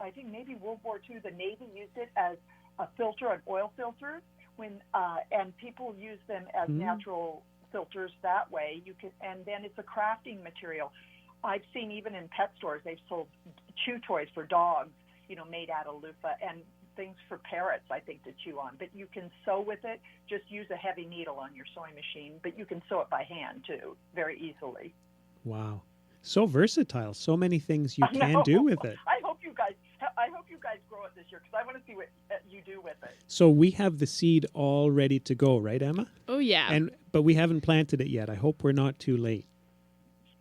I think maybe World War II, the Navy used it as a filter, an oil filter, and people use them as natural filters that way. And then it's a crafting material. I've seen even in pet stores, they've sold chew toys for dogs, made out of loofah, and things for parrots, I think, to chew on. But you can sew with it. Just use a heavy needle on your sewing machine, but you can sew it by hand, too, very easily. Wow. So versatile. So many things you can do with it. I hope you guys grow it this year, because I want to see what you do with it. So we have the seed all ready to go, right, Emma? Oh, yeah. But we haven't planted it yet. I hope we're not too late.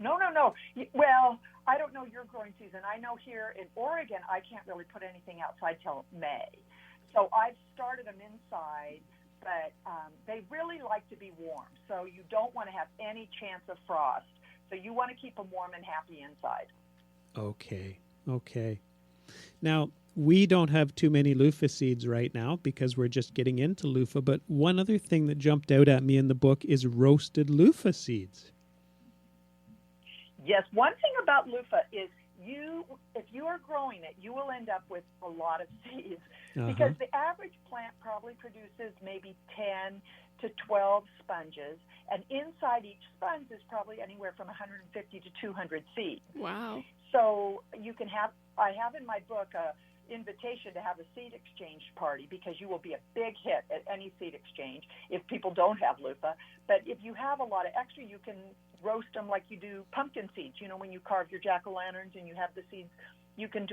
No. Well, I don't know your growing season. I know here in Oregon, I can't really put anything outside till May. So I've started them inside, but they really like to be warm. So you don't want to have any chance of frost. So you want to keep them warm and happy inside. Okay. Now, we don't have too many loofah seeds right now because we're just getting into loofah. But one other thing that jumped out at me in the book is roasted loofah seeds. Yes, one thing about loofah is if you are growing it, you will end up with a lot of seeds because the average plant probably produces maybe 10 to 12 sponges, and inside each sponge is probably anywhere from 150 to 200 seeds. Wow. So I have in my book a invitation to have a seed exchange party, because you will be a big hit at any seed exchange if people don't have loofah. But if you have a lot of extra, you can roast them like you do pumpkin seeds. When you carve your jack-o'-lanterns and you have the seeds, you can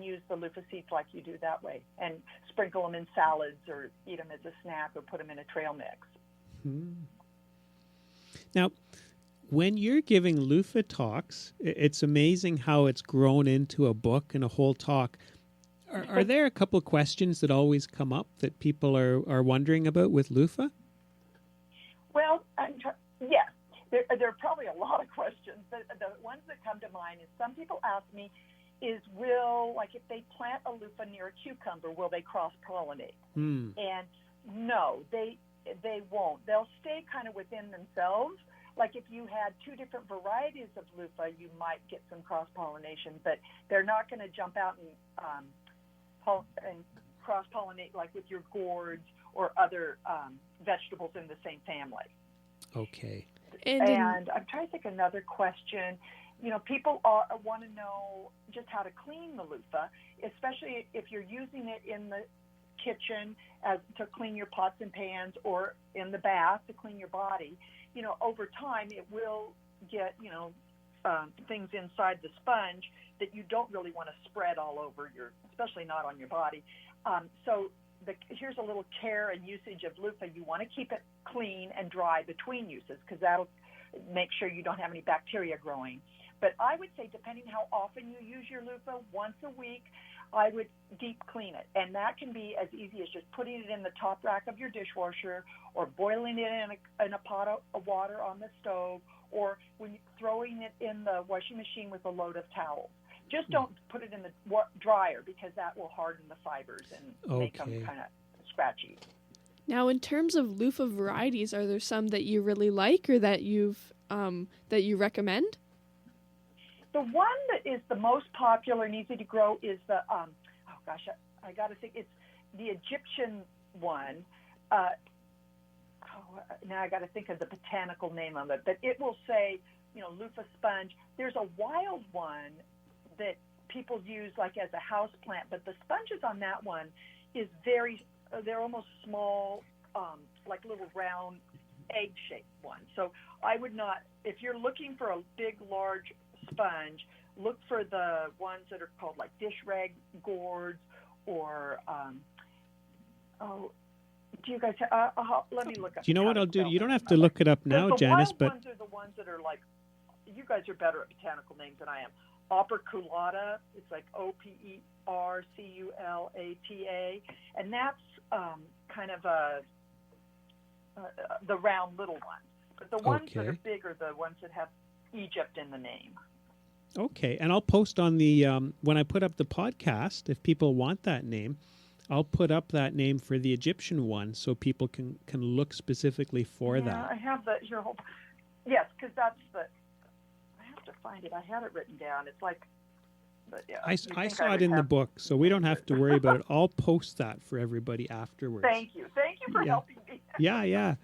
use the loofah seeds like you do that way, and sprinkle them in salads or eat them as a snack or put them in a trail mix. Now, when you're giving loofah talks, it's amazing how it's grown into a book and a whole talk. Are there a couple of questions that always come up that people are wondering about with loofah? Well, yes, there are probably a lot of questions. The ones that come to mind is some people ask me, like if they plant a loofah near a cucumber, will they cross-pollinate? And no, they won't. They'll stay kind of within themselves. Like if you had two different varieties of loofah, you might get some cross-pollination, but they're not going to jump out and cross-pollinate like with your gourds or other vegetables in the same family. Okay. And I'm trying to think another question. People want to know just how to clean the loofah, especially if you're using it in the kitchen to clean your pots and pans or in the bath to clean your body. Over time it will get, things inside the sponge that you don't really want to spread all over especially not on your body. So here's a little care and usage of loofah. You want to keep it clean and dry between uses because that'll make sure you don't have any bacteria growing. But I would say, depending how often you use your loofah, once a week, I would deep clean it. And that can be as easy as just putting it in the top rack of your dishwasher or boiling it in a pot of water on the stove or throwing it in the washing machine with a load of towels. Just don't put it in the dryer because that will harden the fibers and make them kind of scratchy. Now, in terms of loofah varieties, are there some that you really like or that you recommend? The one that is the most popular and easy to grow is the I got to think it's the Egyptian one. Now I got to think of the botanical name of it, but it will say, loofah sponge. There's a wild one that people use like as a house plant, but the sponges on that one is they're almost small, like little round egg-shaped ones. So I would not, if you're looking for a big, large sponge, look for the ones that are called like dish rag gourds or, do you guys, let me look up. Do you know what I'll do? You don't have to look it up now, Janice, but... The wild ones are the ones that are like, you guys are better at botanical names than I am. Operculata, it's like Operculata, and that's kind of the round little ones. But the ones that are big are the ones that have Egypt in the name. Okay, and I'll post on the, when I put up the podcast, if people want that name, I'll put up that name for the Egyptian one so people can look specifically for that. Yeah, I have yes, because that's I have to find it. I had it written down. It's like, but yeah. I saw it in the book, so we don't have to worry about it. I'll post that for everybody afterwards. Thank you for helping me. Yeah.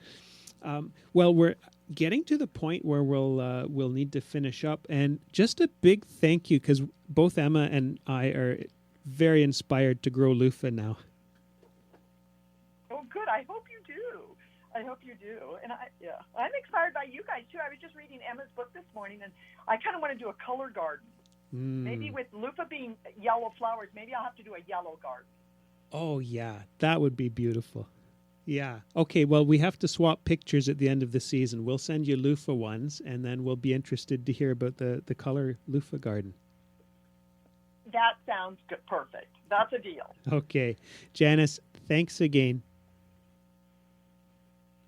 Well, we're getting to the point where we'll need to finish up, and just a big thank you because both Emma and I are very inspired to grow loofah now. Oh, good. I hope you do. And I'm inspired by you guys too. I was just reading Emma's book this morning, and I kind of want to do a color garden. Maybe with loofah being yellow flowers, maybe I'll have to do a yellow garden. Oh yeah, that would be beautiful. Yeah. Okay, well, we have to swap pictures at the end of the season. We'll send you loofah ones, and then we'll be interested to hear about the color loofah garden. That sounds good. Perfect. That's a deal. Okay. Janice, thanks again.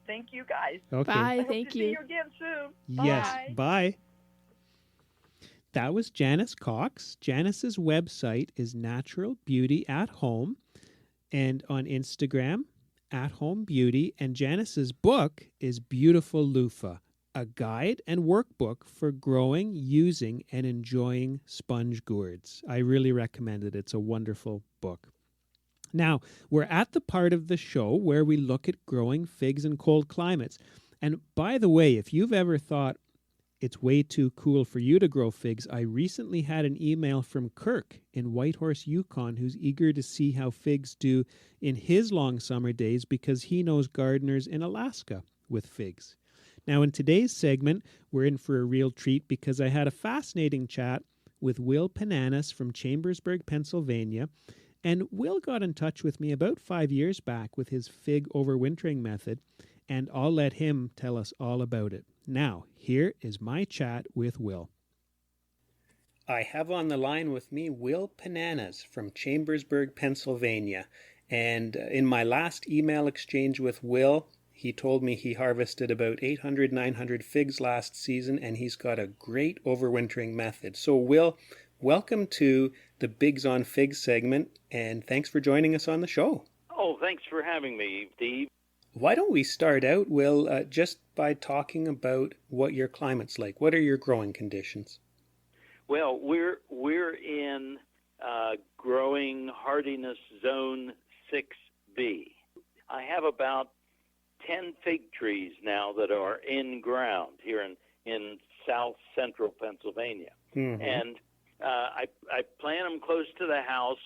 Thank you, guys. Okay. Bye. Thank you. See you again soon. Yes. Bye. Bye. That was Janice Cox. Janice's website is Natural Beauty at Home, and on Instagram, At Home Beauty. And Janice's book is Beautiful Loofah, a guide and workbook for growing, using, and enjoying sponge gourds. I really recommend it. It's a wonderful book. Now, we're at the part of the show where we look at growing figs in cold climates. And by the way, if you've ever thought it's way too cool for you to grow figs, I recently had an email from Kirk in Whitehorse, Yukon, who's eager to see how figs do in his long summer days because he knows gardeners in Alaska with figs. Now, in today's segment, we're in for a real treat because I had a fascinating chat with Will Pananas from Chambersburg, Pennsylvania. And Will got in touch with me about 5 years back with his fig overwintering method, and I'll let him tell us all about it. Now, here is my chat with Will. I have on the line with me Will Pananas from Chambersburg, Pennsylvania. And in my last email exchange with Will, He told me he harvested about 800, 900 figs last season, and he's got a great overwintering method. So, Will, welcome to the Bigs on Figs segment, and thanks for joining us on the show. Oh, thanks for having me, Steve. Why don't we start out, Will, just by talking about what your climate's like? What are your growing conditions? Well, we're in growing hardiness zone 6B. I have about 10 fig trees now that are in ground here in south central Pennsylvania. Mm-hmm. And I plant them close to the house,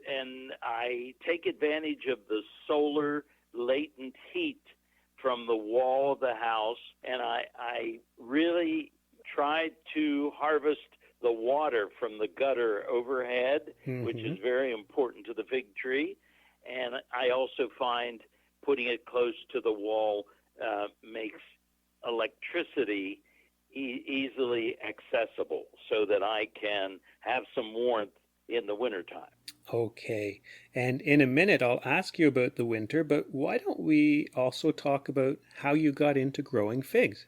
and I take advantage of the solar latent heat from the wall of the house, and I really try to harvest the water from the gutter overhead, mm-hmm. which is very important to the fig tree. And I also find putting it close to the wall makes electricity easily accessible so that I can have some warmth in the wintertime. Okay. And in a minute, I'll ask you about the winter, but why don't we also talk about how you got into growing figs?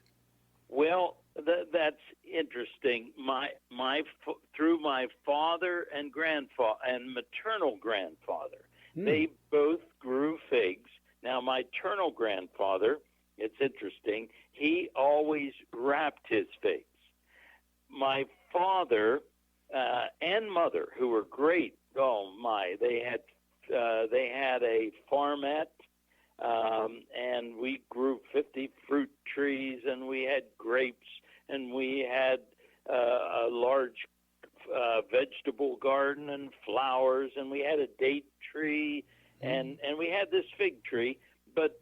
Well, that's interesting. Through my father and grandfather and maternal grandfather, they both grew figs. Now, my maternal grandfather, it's interesting, he always wrapped his figs. My father and mother, who were great, oh my, they had a farmette, and we grew 50 fruit trees, and we had grapes, and we had a large vegetable garden and flowers, and we had a date tree, and we had this fig tree. But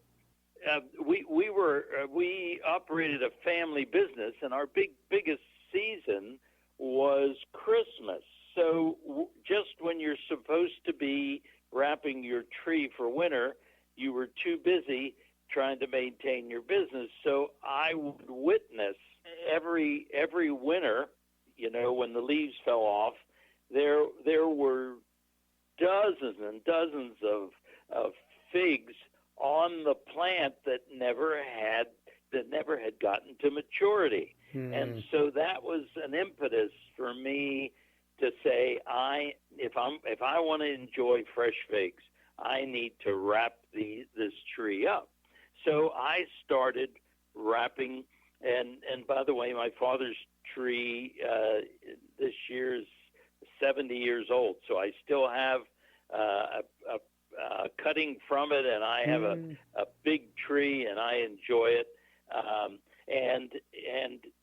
we operated a family business, and our biggest season was Christmas. So just when you're supposed to be wrapping your tree for winter, you were too busy trying to maintain your business. So I would witness every winter, when the leaves fell off, there were dozens and dozens of figs on the plant that never had gotten to maturity. And so that was an impetus for me to say, if I want to enjoy fresh figs, I need to wrap this tree up. So I started wrapping, and by the way, my father's tree this year is 70 years old, so I still have a cutting from it, and I have a big tree, and I enjoy it. And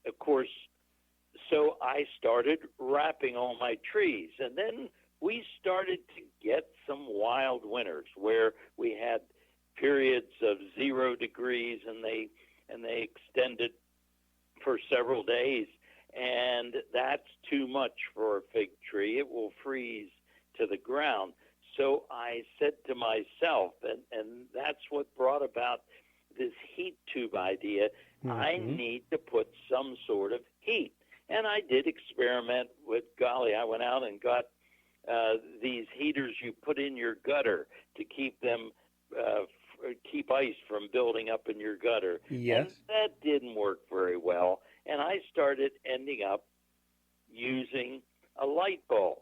of course, so I started wrapping all my trees, and then we started to get some wild winters where we had periods of 0 degrees, and they extended for several days, and that's too much for a fig tree. It will freeze to the ground. So I said to myself, and that's what brought about this heat tube idea, I need to put some sort of heat. And I did experiment with, I went out and got these heaters you put in your gutter to keep them, keep ice from building up in your gutter. Yes. And that didn't work very well. And I started ending up using a light bulb.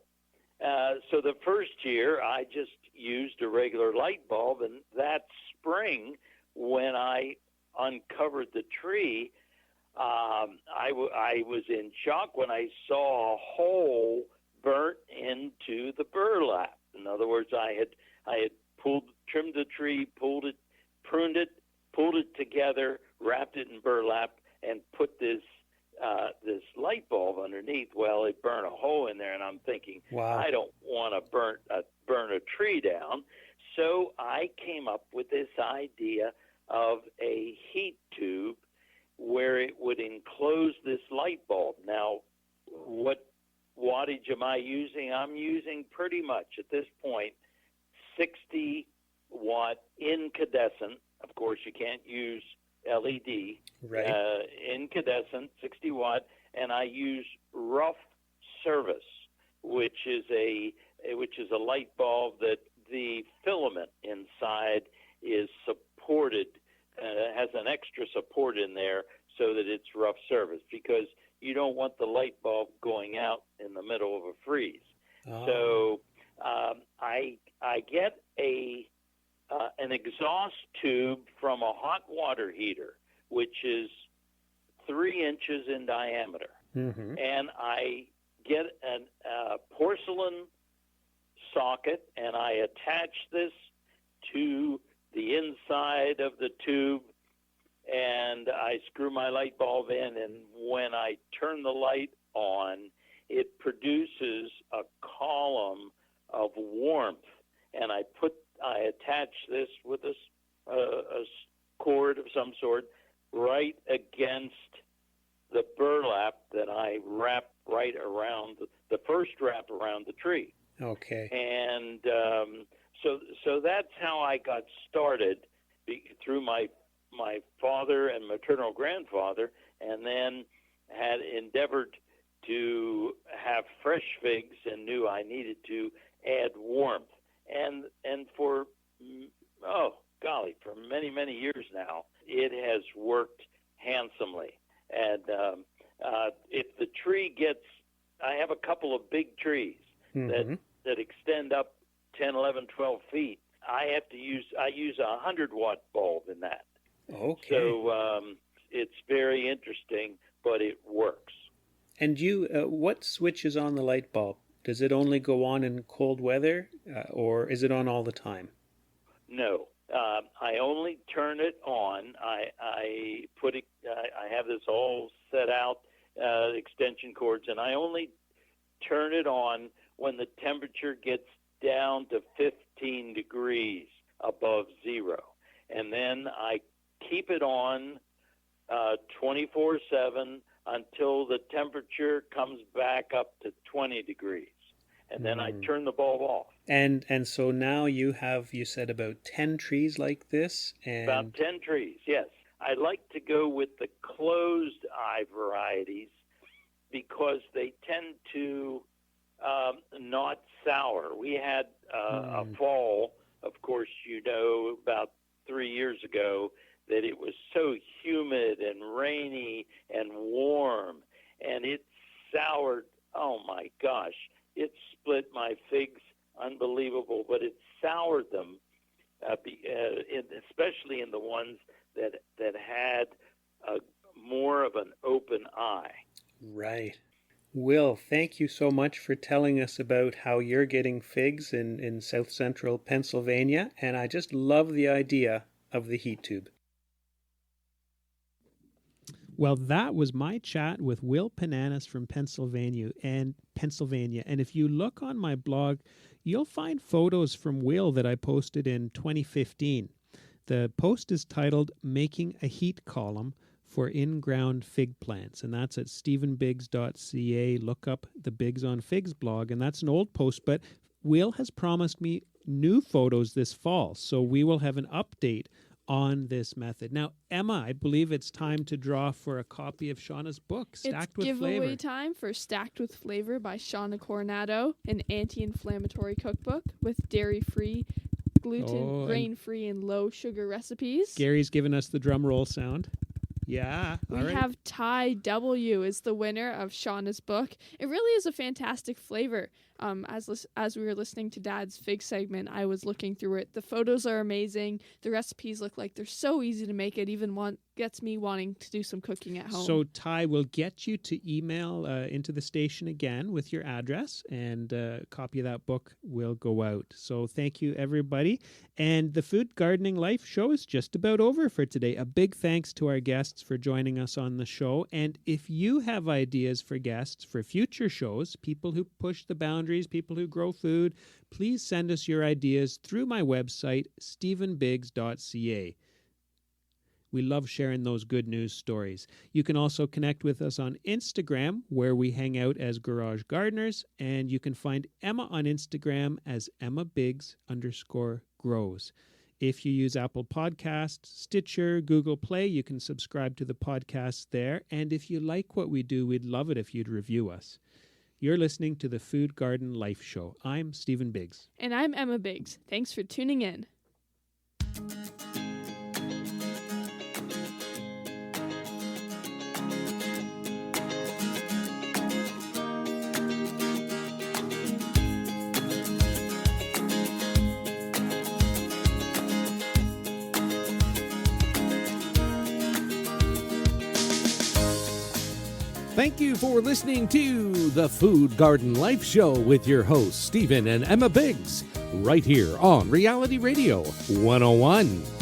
So the first year, I just used a regular light bulb, and that spring, when I uncovered the tree, I was in shock when I saw a hole burnt into the burlap. In other words, I had trimmed the tree, pruned it, pulled it together, wrapped it in burlap, and put this light bulb underneath. Well, it burned a hole in there, and I'm thinking, wow, I don't want to burn a tree down. So I came up with this idea of a heat tube where it would enclose this light bulb. Now, what wattage am I using? I'm using pretty much at this point 60-watt incandescent. Of course, you can't use LED. Right. Incandescent, 60-watt, and I use rough service, which is a light bulb that the filament inside is supported has an extra support in there so that it's rough surface, because you don't want the light bulb going out in the middle of a freeze. Oh. So I get an exhaust tube from a hot water heater, which is 3 inches in diameter. Mm-hmm. And I get a porcelain socket, and I attach this to the inside of the tube, and I screw my light bulb in, and when I turn the light on, it produces a column of warmth, and I attach this with a cord of some sort right against the burlap that I wrap right around the first wrap around the tree. Okay. And so that's how I got started, through my father and maternal grandfather, and then had endeavored to have fresh figs and knew I needed to add warmth. And for, for many years now, it has worked handsomely. And if the tree gets, I have a couple of big trees Mm-hmm. that extend up 10, 11, 12 feet. I use a 100-watt bulb in that. Okay. So it's very interesting, but it works. And you, what switches on the light bulb? Does it only go on in cold weather, or is it on all the time? No, I only turn it on. I put it. I have this all set out, extension cords, and I only turn it on when the temperature gets down to 15 degrees above zero, and then I keep it on 24/7 until the temperature comes back up to 20 degrees, and then I turn the bulb off. And so now you said about 10 trees like this? And About 10 trees, yes. I like to go with the closed eye varieties because they tend to not sour. We had a fall, of course, about 3 years ago, that it was so humid and rainy and warm, and it soured. Oh my gosh, it split my figs, unbelievable, but it soured them, especially in the ones that had more of an open eye. Right. Will, thank you so much for telling us about how you're getting figs in south central Pennsylvania, and I just love the idea of the heat tube. Well, that was my chat with Will Pananis from Pennsylvania. And if you look on my blog, you'll find photos from Will that I posted in 2015. The post is titled Making a Heat Column for In-Ground Fig Plants, and that's at stephenbiggs.ca. Look up the Biggs on Figs blog, and that's an old post, but Will has promised me new photos this fall, so we will have an update on this method. Now, Emma, I believe it's time to draw for a copy of Shawna's book, Stacked with Flavor. It's giveaway time for Stacked with Flavor by Shawna Coronado, an anti-inflammatory cookbook with dairy-free, gluten, grain-free, and low-sugar recipes. Gary's given us the drum roll sound. Yeah. We have Ty W. is the winner of Shawna's book. It really is a fantastic flavor. As we were listening to Dad's Fig segment, I was looking through it. The photos are amazing. The recipes look like they're so easy to make. It even gets me wanting to do some cooking at home. So Ty will get you to email into the station again with your address, and a copy of that book will go out. So thank you, everybody. And the Food Gardening Life show is just about over for today. A big thanks to our guests for joining us on the show. And if you have ideas for guests for future shows, people who push the boundaries, people who grow food, please send us your ideas through my website, stephenbiggs.ca. We love sharing those good news stories. You can also connect with us on Instagram, where we hang out as Garage Gardeners, and you can find Emma on Instagram as @EmmaBiggs_grows. If you use Apple Podcasts, Stitcher, Google Play, you can subscribe to the podcast there. And if you like what we do, we'd love it if you'd review us. You're listening to the Food Garden Life Show. I'm Stephen Biggs. And I'm Emma Biggs. Thanks for tuning in. Thank you for listening to the Food Garden Life Show with your hosts, Stephen and Emma Biggs, right here on Reality Radio 101.